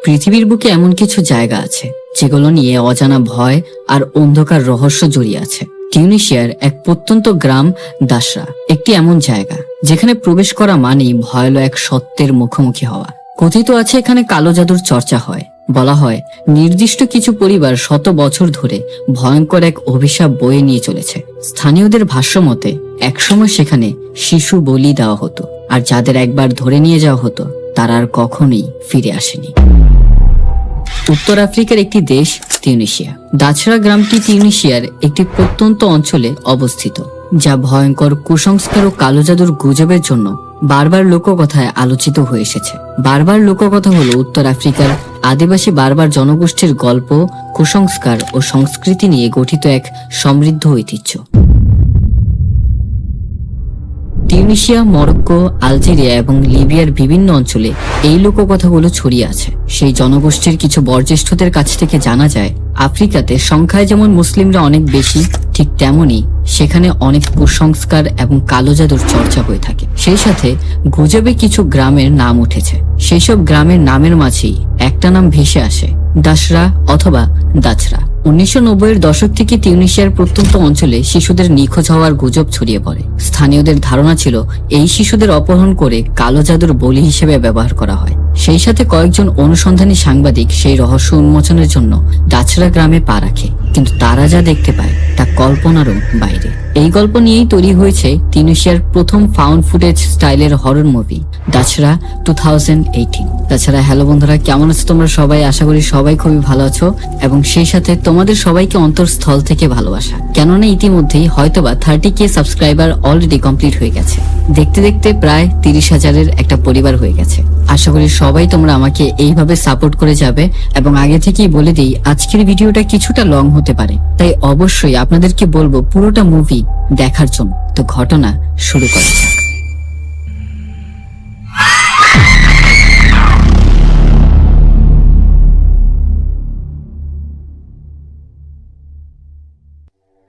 পৃথিবীর বুকে এমন কিছু জায়গা আছে যেগুলো নিয়ে অজানা ভয় আর অন্ধকার রহস্য জড়িয়ে আছে। টিউনিশিয়ার এক প্রত্যন্ত গ্রাম দাসরা একটি এমন জায়গা যেখানে প্রবেশ করা মানেই ভয়াল এক সত্যের মুখোমুখি হওয়া। কথিত আছে এখানে কালো জাদুর চর্চা হয়। বলা হয় নির্দিষ্ট কিছু পরিবার শত বছর ধরে ভয়ঙ্কর এক অভিশাপ বয়ে নিয়ে চলেছে। স্থানীয়দের ভাষ্য মতে একসময় সেখানে শিশু বলি দেওয়া হতো, আর যাদের একবার ধরে নিয়ে যাওয়া হতো তারা আর কখনোই ফিরে আসেনি। উত্তর আফ্রিকার একটি দেশ তিউনিসিয়া। দাছরা গ্রামটি তিউনিসিয়ার একটি প্রত্যন্ত অঞ্চলে অবস্থিত, যা ভয়ঙ্কর কুসংস্কার ও কালো জাদুর গুজবের জন্য বারবার লোককথায় আলোচিত হয়ে এসেছে। বারবার লোককথা হলো উত্তর আফ্রিকার আদিবাসী বারবার জনগোষ্ঠীর গল্প, কুসংস্কার ও সংস্কৃতি নিয়ে গঠিত এক সমৃদ্ধ ঐতিহ্য। তিউনিসিয়া, মরক্কো, আলজেরিয়া এবং লিবিয়ার বিভিন্ন অঞ্চলে এই লোককথাগুলো ছড়িয়ে আছে। সেই জনগোষ্ঠীর কিছু বয়োজ্যেষ্ঠদের কাছ থেকে জানা যায় আফ্রিকাতে সংখ্যায় যেমন মুসলিমরা অনেক বেশি, ঠিক তেমনি সেখানে অনেক কুসংস্কার এবং কালো জাদুর চর্চা হয়ে থাকে। সেই সাথে গুজবে কিছু গ্রামের নাম উঠেছে। সেই সব গ্রামের নামের মাঝেই একটা নাম ভেসে আসে, দাসরা অথবা দাছরা। 1990-এর দশক থেকে তিউনিসিয়ার প্রত্যন্ত অঞ্চলে শিশুদের নিখোঁজ হওয়ার গুজব ছড়িয়ে পড়ে। স্থানীয়দের ধারণা ছিল এই শিশুদের অপহরণ করে কালো জাদুর বলি হিসেবে ব্যবহার করা হয়। সেই সাথে কয়েকজন অনুসন্ধানী সাংবাদিক সেই রহস্য উন্মোচনের জন্য দাছরা গ্রামে পা রাখে, কিন্তু তারা যা দেখতে পায় তা কল্পনারও বাইরে। এই গল্প নিয়েই তৈরি হয়েছে তিউনিসিয়ার প্রথম ফাউন্ড ফুটেজ স্টাইলের হরর মুভি দাছরা 2018। তাছাড়া হ্যালো বন্ধুরা, কেমন আছো তোমরা সবাই? আশা করি সবাই খুবই ভালো আছো এবং সেই সাথে তোমাদের সবাইকে অন্তরস্থল থেকে ভালোবাসা। কেননা ইতিমধ্যেই হয়তোবা 30K সাবস্ক্রাইবার অলরেডি কমপ্লিট হয়ে গেছে। দেখতে দেখতে প্রায় 30,000-এর একটা পরিবার হয়ে গেছে। আশা করি সবাই তোমরা আমাকে এইভাবে সাপোর্ট করে যাবে এবং আগে থেকেই বলে দিই আজকের ভিডিওটা কিছুটা লং হতে পারে, তাই অবশ্যই আপনাদেরকে বলবো পুরোটা মুভি দেখার জন্য। তো ঘটনা শুরু করা যাক।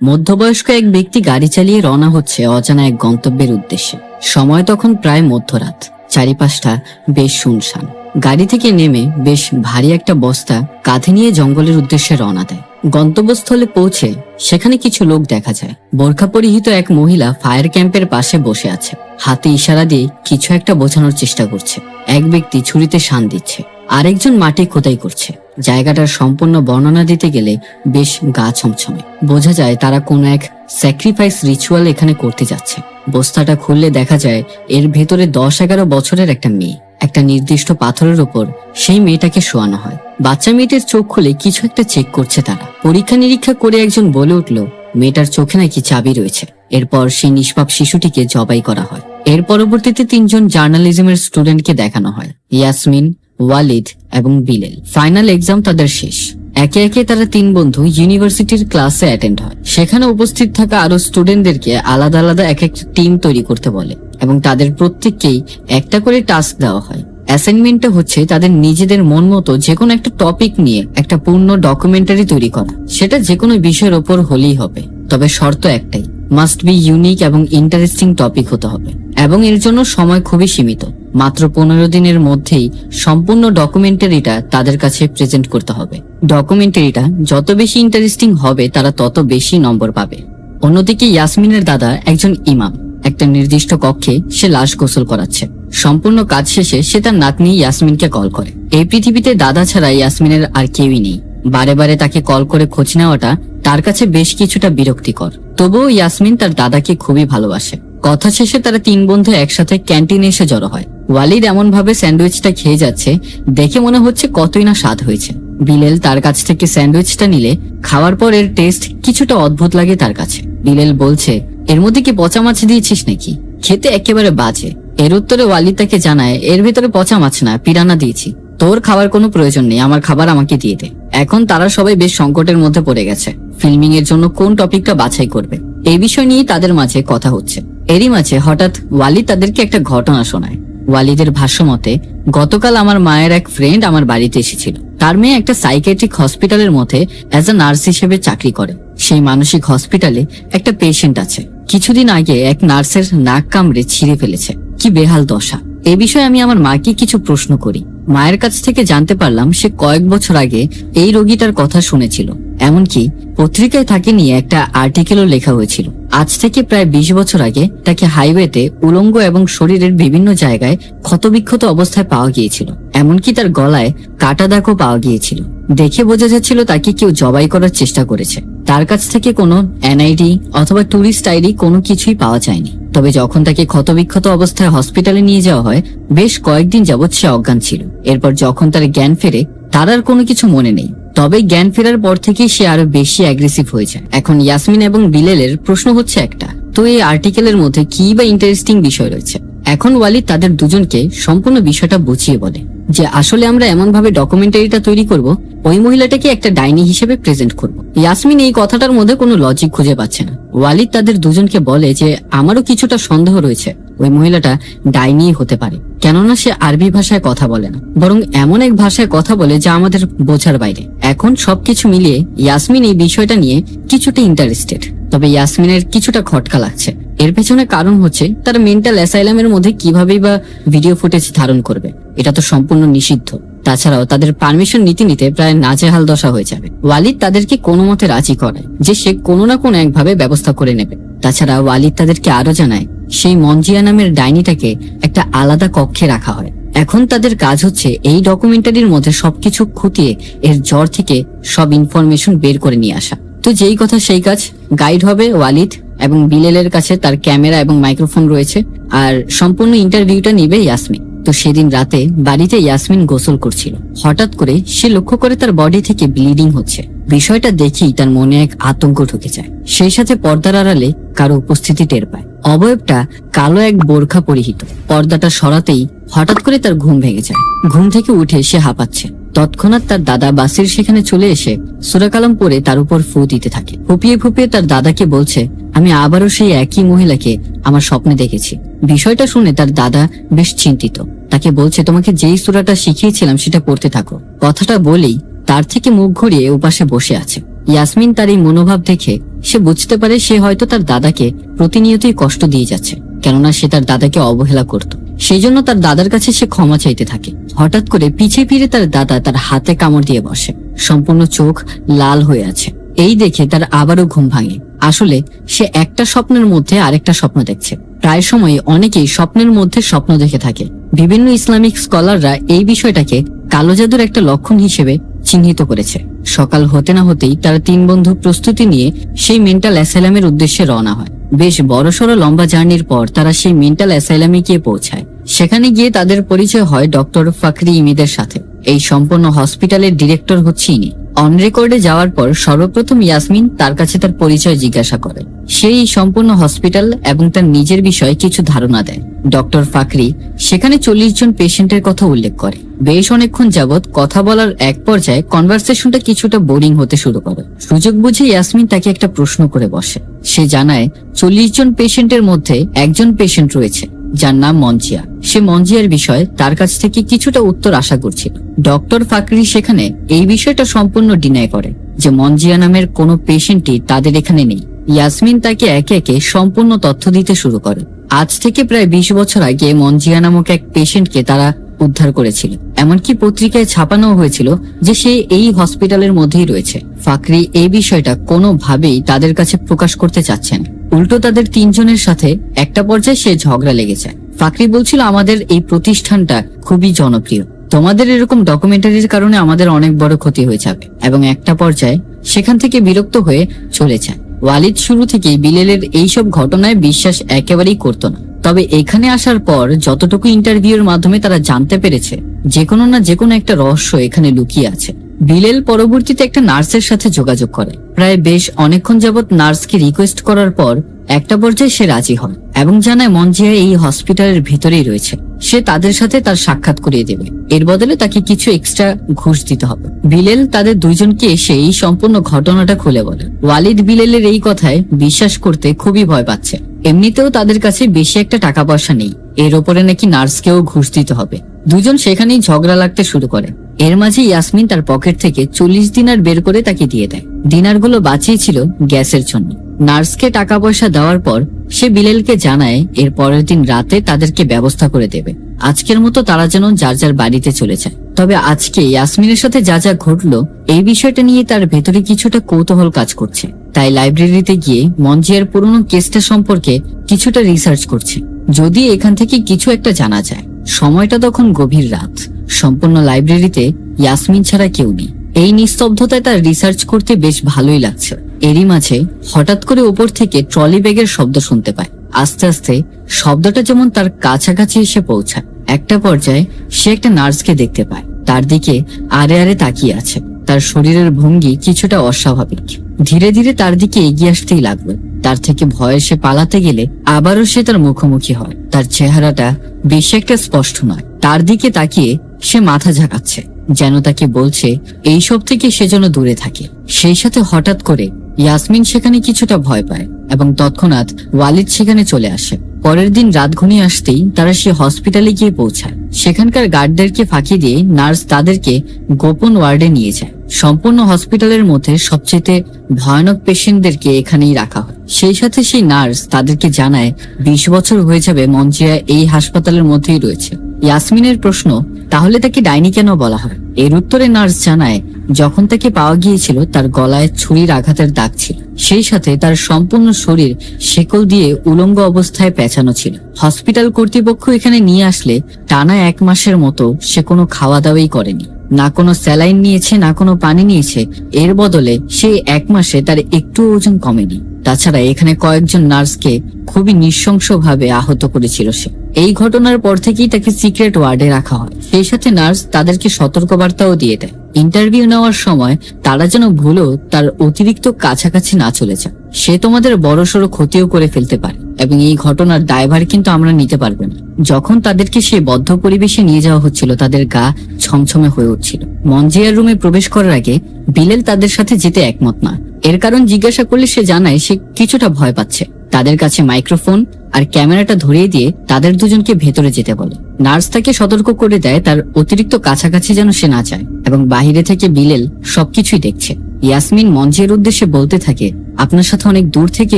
মধ্যবয়স্ক এক ব্যক্তি গাড়ি চালিয়ে রওনা হচ্ছে অজানা এক গন্তব্যের উদ্দেশ্যে। সময় তখন প্রায় মধ্যরাত, চারিপাশটা বেশ শুনশান। গাড়ি থেকে নেমে বেশ ভারী একটা বস্তা কাঁধে নিয়ে জঙ্গলের উদ্দেশ্যে রওনা দেয়। গন্তব্যস্থলে পৌঁছে সেখানে কিছু লোক দেখা যায়। বোরখা পরিহিত এক মহিলা ফায়ার ক্যাম্পের পাশে বসে আছে, হাতে ইশারা দিয়ে কিছু একটা বোঝানোর চেষ্টা করছে। এক ব্যক্তি ছুরিতে শান দিচ্ছে, আরেকজন মাটি খোদাই করছে। জায়গাটার সম্পূর্ণ বর্ণনা দিতে গেলে বেশ গা ছমছমে। বোঝা যায় তারা কোনো এক স্যাক্রিফাইস রিচুয়াল এখানে করতে যাচ্ছে। বস্তাটা খুললে দেখা যায় এর ভেতরে 10-11 বছরের একটা মেয়ে। একটা নির্দিষ্ট পাথরের ওপর সেই মেয়েটাকে শোয়ানো হয়। বাচ্চা মেয়েটার চোখ খুলে কিছু একটা চেক করছে তারা। পরীক্ষা নিরীক্ষা করে একজন বলে উঠল মেয়েটার চোখে নাকি চাবি রয়েছে। এরপর সেই নিষ্পাপ শিশুটিকে জবাই করা হয়। এর পরবর্তীতে 3জন জার্নালিজমের স্টুডেন্টকে দেখানো হয়, ইয়াসমিন, ওয়ালিদ এবং বিলেল। ফাইনাল এক্সাম তাদের শেষ। একে একে তারা 3 বন্ধু ইউনিভার্সিটির ক্লাসে অ্যাটেন্ড হয়। সেখানে উপস্থিত থাকা আরো স্টুডেন্টদেরকে আলাদা আলাদা এক একটা টিম তৈরি করতে বলে এবং তাদের প্রত্যেককেই একটা করে টাস্ক দেওয়া হয়। অ্যাসাইনমেন্টটা হচ্ছে তাদের নিজেদের মন মতো যে কোনো একটা টপিক নিয়ে একটা পূর্ণ ডকুমেন্টারি তৈরি করা। সেটা যে কোনো বিষয়ের ওপর হলেই হবে, তবে শর্ত একটাই, মাস্ট বি ইউনিক এবং ইন্টারেস্টিং টপিক হতে হবে এবং এর জন্য সময় খুবই সীমিত। মাত্র 15 দিনের মধ্যেই সম্পূর্ণ ডকুমেন্টারিটা তাদের কাছে প্রেজেন্ট করতে হবে। ডকুমেন্টারিটা যত বেশি ইন্টারেস্টিং হবে তারা তত বেশি নম্বর পাবে। অন্যদিকে ইয়াসমিনের দাদা একজন ইমাম। একটা নির্দিষ্ট কক্ষে সে লাশ গোসল করাচ্ছে। সম্পূর্ণ কাজ শেষে সে তার নাতনি ইয়াসমিনকে কল করে। এই পৃথিবীতে দাদা ছাড়া ইয়াসমিনের আর কেউই নেই। বারে বারে তাকে কল করে খোঁজ নেওয়াটা তার কাছে বেশ কিছুটা বিরক্তিকর। তবুও ইয়াসমিন তার দাদাকে খুবই ভালোবাসে। কথা শেষে তারা 3 বন্ধু একসাথে ক্যান্টিনে এসে জড়ো হয়। ওয়ালিদ এমন ভাবে স্যান্ডউইচটা খেয়ে যাচ্ছে দেখে মনে হচ্ছে কতই না স্বাদ হয়েছে। বিলেল তার কাছ থেকে স্যান্ডউইচটা নিলে খাওয়ার পর এর টেস্ট কিছুটা অদ্ভুত লাগে তার কাছে। বিলেল বলছে, এর মধ্যে কি পচা মাছ দিয়েছিস নাকি? খেতে একেবারে বাজে। এর উত্তরে ওয়ালিদ তাকে জানায়, এর ভিতরে পচা মাছ না, পিরানা দিয়েছি। তোর খাবার কোনো প্রয়োজন নেই, আমার খাবার আমাকে দিয়ে দে। এখন তারা সবাই বেশ সংকটের মধ্যে পড়ে গেছে। ফিল্মিং এর জন্য কোন টপিকটা বাছাই করবে এই বিষয় নিয়ে তাদের মাঝে কথা হচ্ছে। এরই মাঝে হঠাৎ ওয়ালিদ তাদেরকে একটা ঘটনা শোনায়। ওয়ালিদের ভাষ্য মতে, গতকাল আমার মায়ের এক ফ্রেন্ড আমার বাড়িতে এসেছিল। তার মেয়ে একটা সাইকিয়াট্রিক হসপিটালের মধ্যে অ্যাজ এ নার্স হিসেবে চাকরি করে। সেই মানসিক হসপিটালে একটা পেশেন্ট আছে। কিছুদিন আগে এক নার্সের নাক কামড়ে ছিঁড়ে ফেলেছে। কি বেহাল দশা। এ বিষয়ে আমি আমার মাকে কিছু প্রশ্ন করি। মায়ের কাছ থেকে জানতে পারলাম সে কয়েক বছর আগে এই রোগীটার কথা শুনেছিল। এমনকি পত্রিকায় তাকে নিয়ে একটা আর্টিকেলও লেখা হয়েছিল। আজ থেকে প্রায় 20 বছর আগে তাকে হাইওয়েতে উলঙ্গ এবং শরীরের বিভিন্ন জায়গায় ক্ষতবিক্ষত অবস্থায় পাওয়া গিয়েছিল। এমনকি তার গলায় কাটা দাগও পাওয়া গিয়েছিল। দেখে বোঝা যাচ্ছিল তাকে কেউ জবাই করার চেষ্টা করেছে। তার কাছ থেকে কোনো এনআইডি অথবা ট্যুরিস্ট আইডি কোনো কিছুই পাওয়া যায়নি। তবে যখন তাকে ক্ষতবিক্ষত অবস্থায় হসপিটালে নিয়ে যাওয়া হয়, বেশ কয়েকদিন যাবৎ সে অজ্ঞান ছিল। এরপর যখন তার জ্ঞান ফেরে, তার আর কোনো কিছু মনে নেই। তবে জ্ঞান ফেরার পর থেকেই সে আরো বেশি অ্যাগ্রেসিভ হয়ে যায়। এখন ইয়াসমিন এবং বিলেলের প্রশ্ন হচ্ছে একটা, তো এই আর্টিকেলের মধ্যে কি বা ইন্টারেস্টিং বিষয় রয়েছে? এখন ওয়ালিদ তাদের দুজনকে সম্পূর্ণ বিষয়টা বুঝিয়ে বলে যে আসলে আমরা এমন ভাবে ডকুমেন্টারিটা তৈরি করব, ওই মহিলাটাকে একটা ডাইনি হিসেবে প্রেজেন্ট করব। ইয়াসমিন এই কথাটার মধ্যে কোনো লজিক খুঁজে পাচ্ছে না। ওয়ালিদ তাদের দুজনকে বলে যে আমারও কিছুটা সন্দেহ রয়েছে ওই মহিলাটা ডাইনি হতে পারে, কেননা সে আরবি ভাষায় কথা বলে না, বরং এমন এক ভাষায় কথা বলে যা আমাদের বোঝার বাইরে। এখন সবকিছু মিলিয়ে ইয়াসমিন এই বিষয়টা নিয়ে কিছুটা ইন্টারেস্টেড। তবে ইয়াসমিনের কিছুটা খটকা লাগছে। এর পেছনে কারণ হচ্ছে তার মেন্টাল অ্যাসাইলামের মধ্যে কিভাবেই বা ভিডিও ফুটেজ ধারণ করবে, এটা তো সম্পূর্ণ নিষিদ্ধ। তাছাড়াও তাদের পারমিশন নিতে নিতে প্রায় নাজেহাল দশা হয়ে যাবে। ওয়ালিদ তাদেরকে কোনো মতে রাজি করায় যে সে কোনো না কোনো একভাবে ব্যবস্থা করে নেবে। তাছাড়া ওয়ালিদ তাদেরকে আরো জানায় সেই মঞ্জিয়া নামের ডাইনিটাকে একটা আলাদা কক্ষে রাখা হয়। এখন তাদের কাজ হচ্ছে এই ডকুমেন্টারির মধ্যে সবকিছু খুঁটিয়ে এর জ্বর থেকে সব ইনফরমেশন বের করে নিয়ে আসা। তো যেই কথা সেই কাজ। গাইড হবে ওয়ালিদ এবং বিলেলের কাছে তার ক্যামেরা এবং মাইক্রোফোন রয়েছে, আর সম্পূর্ণ ইন্টারভিউটা নিবে ইয়াসমিন। তো সেদিন রাতে বাড়িতে ইয়াসমিন গোসল করছিল। হঠাৎ করে সে লক্ষ্য করে তার বডি থেকে ব্লিডিং হচ্ছে। বিষয়টা দেখেই তার মনে এক আতঙ্ক ঢুকে যায়। সেই সাথে পর্দার আড়ালে কারো উপস্থিতি টের পায়। অবয়বটা কালো এক বোরখা পরিহিত। পর্দাটা সরাতেই হঠাৎ করে তার ঘুম ভেঙে যায়। ঘুম থেকে উঠে সে হাঁপাচ্ছে। তৎক্ষণাৎ তার দাদা বাসির সেখানে চলে এসে সূরা কালাম পড়ে তার উপর ফু দিতে থাকে। ফুপিয়ে ফুপিয়ে তার দাদাকে বলছে, আমি আবারও সেই একই মহিলাকে আমার স্বপ্নে দেখেছি। বিষয়টা শুনে তার দাদা বেশ চিন্তিত। তাকে বলছে, তোমাকে যেই সূরাটা শিখিয়েছিলাম সেটা পড়তে থাকো। কথাটা বলেই তার থেকে মুখ ঘুরিয়ে উপাসে বসে আছে। ইয়াসমিন তার এই মনোভাব দেখে সে বুঝতে পারে সে হয়তো তার দাদাকে প্রতিনিয়তই কষ্ট দিয়ে যাচ্ছে, কেননা সে তার দাদাকে অবহেলা করত। সেই জন্য তার দাদার কাছে সে ক্ষমা চাইতে থাকে। হঠাৎ করে পিছে ফিরে তার দাদা তার হাতে কামড় দিয়ে বসে। সম্পূর্ণ চোখ লাল হয়ে আছে। এই দেখে তার আবারও ঘুম ভাঙে। আসলে সে একটা স্বপ্নের মধ্যে আরেকটা স্বপ্ন দেখছে। প্রায় সময় অনেকেই স্বপ্নের মধ্যে স্বপ্ন দেখে থাকে। বিভিন্ন ইসলামিক স্কলাররা এই বিষয়টাকে কালো জাদুর একটা লক্ষণ হিসেবে চিহ্নিত করেছে। সকাল হতে না হতেই তারা 3 বন্ধু প্রস্তুতি নিয়ে সেই মেন্টাল অ্যাসাইলামের উদ্দেশ্যে রওনা হয়। বেশ বড়সড় লম্বা জার্নির পর তারা সেই মেন্টাল অ্যাসাইলামে গিয়ে পৌঁছায়। সেখানে গিয়ে তাদের পরিচয় হয় ডক্টর ফাকরি ইমিদের সাথে। এই সম্পূর্ণ হসপিটালের ডিরেক্টর হচ্ছে ইনি। অন রেকর্ডে যাওয়ার পর সর্বপ্রথম ইয়াসমিন তার কাছে তার পরিচয় জিজ্ঞাসা করে। সেই সম্পূর্ণ হসপিটাল এবং তার নিজের বিষয়ে কিছু ধারণা দেয়। ডক্টর ফাকরি সেখানে 40 জন পেশেন্টের কথা উল্লেখ করে। বেশ অনেকক্ষণ যাবৎ কথা বলার এক পর্যায়ে কনভারসেশনটা কিছুটা বোরিং হতে শুরু করে। সুযোগ বুঝে ইয়াসমিন তাকে একটা প্রশ্ন করে বসে। সে জানায় 40 জন পেশেন্টের মধ্যে একজন পেশেন্ট রয়েছে যার নাম মঞ্জিয়া। সে মঞ্জিয়ার বিষয়ে তার কাছ থেকে কিছুটা উত্তর আশা করছিল। ডক্টর ফাকরি সেখানে এই বিষয়টা সম্পূর্ণ ডিনাই করে যে মঞ্জিয়া নামের কোনো পেশেন্টই তাদের এখানে নেই। ইয়াসমিন তাকে একে একে সম্পূর্ণ তথ্য দিতে শুরু করে। আজ থেকে প্রায় 20 বছর আগে মঞ্জিয়া নামক এক পেশেন্টকে তারা উদ্ধার করেছিল। এমনকি পত্রিকায় ছাপানো হয়েছিল যে সে এই হসপিটালের মধ্যেই রয়েছে। ফাকরি এই বিষয়টা কোনোভাবেই তাদের কাছে প্রকাশ করতে চাচ্ছেন। উল্টো তাদের 3 জনের সাথে একটা পর্যায়ে সে ঝগড়া লেগে যায়। ফাকরি বলছিল, আমাদের এই প্রতিষ্ঠানটা খুবই জনপ্রিয়, তোমাদের এরকম ডকুমেন্টারির কারণে আমাদের অনেক বড় ক্ষতি হয়ে যাবে, এবং একটা পর্যায়ে সেখান থেকে বিরক্ত হয়ে চলে যায়। ওয়ালিদ শুরু থেকেই বিলেলের এইসব ঘটনায় বিশ্বাস একেবারেই করত না। তবে এখানে আসার পর যতটুকু ইন্টারভিউর মাধ্যমে তারা জানতে পেরেছে যে কোনো না যে কোনো একটা রহস্য এখানে লুকিয়ে আছে। বিলেল পরবর্তীতে একটা নার্সের সাথে যোগাযোগ করে। প্রায় বেশ অনেকক্ষণ যাবৎ নার্সকে রিকোয়েস্ট করার পর একটা পর্যায়ে সে রাজি হয় এবং জানায় মঞ্জিয়া এই হসপিটালের ভিতরেই রয়েছে। সে তাদের সাথে তার সাক্ষাৎ করিয়ে দেবে। এর বদলে তাকে কিছু এক্সট্রা ঘুষ দিতে হবে। বিলেল তাদের দুইজনকে এসে এই সম্পূর্ণ ঘটনাটা খুলে বলে। ওয়ালিদ বিলেলের এই কথায় বিশ্বাস করতে খুবই ভয় পাচ্ছে। এমনিতেও তাদের কাছে বেশি একটা টাকা পয়সা নেই, এর ওপরে নাকি নার্সকেও ঘুষ দিতে হবে। দুজন সেখানেই ঝগড়া লাগতে শুরু করে। এর মাঝে ইয়াসমিন তার পকেট থেকে 40 দিনার বের করে তাকে দিয়ে দেয়। দিনারগুলো বাঁচিয়েছিল গ্যাসের জন্য। নার্সকে টাকা পয়সা দেওয়ার পর সে বিলালকে জানায় এর পরের দিন রাতে তাদেরকে ব্যবস্থা করে দেবে। আজকের মতো তারা যেন যার যার বাড়িতে চলে যায়। তবে আজকে ইয়াসমিনের সাথে যা যা ঘটলো এই বিষয়টা নিয়ে তার ভেতরে কিছুটা কৌতূহল কাজ করছে। তাই লাইব্রেরিতে গিয়ে মঞ্জিয়ার পুরনো কেসটা সম্পর্কে কিছুটা রিসার্চ করছে, যদি এখান থেকে কিছু একটা জানা যায়। সময়টা তখন গভীর রাত, সম্পূর্ণ লাইব্রেরিতে ইয়াসমিন ছাড়া কেউ নেই। এই নিস্তব্ধতায় তার রিসার্চ করতে বেশ ভালোই লাগছে। এরই মাঝে হঠাৎ করে উপর থেকে ট্রলি ব্যাগের শব্দ শুনতে পায়। আস্তে আস্তে শব্দটা যেমন তার কাছাকাছি এসে পৌঁছায়। একটা পর্যায়ে সে একটা নার্সকে দেখতে পায়, তার দিকে আড়ে আড়ে তাকিয়ে আছে। তার শরীরের ভঙ্গি কিছুটা অস্বাভাবিক। ধীরে ধীরে তার দিকে এগিয়ে আসতেই লাগলো। তার থেকে ভয়ে সে পালাতে গেলে আবারও সে তার মুখোমুখি হয়। তার চেহারাটা বেশি একটা স্পষ্ট নয়। তার দিকে তাকিয়ে সে মাথা ঝাঁকাচ্ছে, যেন তাকে বলছে এইসব থেকে সে যেন দূরে থাকে। সেই সাথে হঠাৎ করে ইয়াসমিন সেখানে কিছুটা ভয় পায় এবং তৎক্ষণাৎ ওয়ালিদ সেখানে চলে আসে। পরের দিন রাত ঘনিয়ে আসতেই তারা সে হসপিটালে গিয়ে পৌঁছায়। সেখানকার গার্ডদেরকে ফাঁকি দিয়ে নার্স তাদেরকে গোপন ওয়ার্ডে নিয়ে যায়। সম্পূর্ণ হসপিটালের মধ্যে সবচেয়ে ভয়ানক পেশেন্টদেরকে এখানেই রাখা হয়। সেই সাথে সেই নার্স তাদেরকে জানায় 20 বছর হয়ে যাবে মঞ্জিয়া এই হাসপাতালের মধ্যেই রয়েছে। ইয়াসমিনের প্রশ্ন, তাহলে তাকে ডাইনি কেন বলা হয়? এর উত্তরে নার্স জানায় যখন তাকে পাওয়া গিয়েছিল তার গলায় ছুরির আঘাতের দাগ ছিল, সেই সাথে তার সম্পূর্ণ শরীর শেকল দিয়ে উলঙ্গ অবস্থায় পেঁচানো ছিল। হসপিটাল কর্তৃপক্ষ এখানে নিয়ে আসলে টানা 1 মাসের মতো সে কোনো খাওয়া দাওয়াই করেনি, না কোনো স্যালাইন নিয়েছে না কোনো পানি নিয়েছে। এর বদলে সেই 1 মাসে তার একটু ওজন কমেনি। তাছাড়া এখানে কয়েকজন নার্সকে খুবই নৃশংসভাবে আহত করেছিল সে। এই ঘটনার পর থেকেই তাকে সিক্রেট ওয়ার্ডে রাখা হয়। সেই সাথে নার্স তাদেরকে সতর্কবার্তাও দিয়ে দেয়, ইন্টারভিউ নেওয়ার সময় তারা যেন ভুলেও তার অতিরিক্ত কাছাকাছি না চলে যায়। সে তোমাদের বড়সড় ক্ষতিও করে ফেলতে পারে এবং এই ঘটনার দায়ভার কিন্তু আমরা নিতে পারবো না। যখন তাদেরকে সে বদ্ধ পরিবেশে নিয়ে যাওয়া হচ্ছিল তাদের গা ছমছমে হয়ে উঠছিল। মঞ্জিয়ার রুমে প্রবেশ করার আগে বিলাল তাদের সাথে যেতে একমত না। এর কারণ জিজ্ঞাসা করলে সে জানায় সে কিছুটা ভয় পাচ্ছে। তাদের কাছে মাইক্রোফোন আর ক্যামেরাটা ধরিয়ে দিয়ে তাদের দুজনকে ভেতরে যেতে বলে। নার্স তাকে সতর্ক করে দেয় তার অতিরিক্ত কাছাকাছি যেন সে না যায় এবং বাহিরে থেকে বিলাল সবকিছুই দেখছে। ইয়াসমিন মঞ্জিয়ার উদ্দেশ্যে বলতে থাকে, আপনার সাথে অনেক দূর থেকে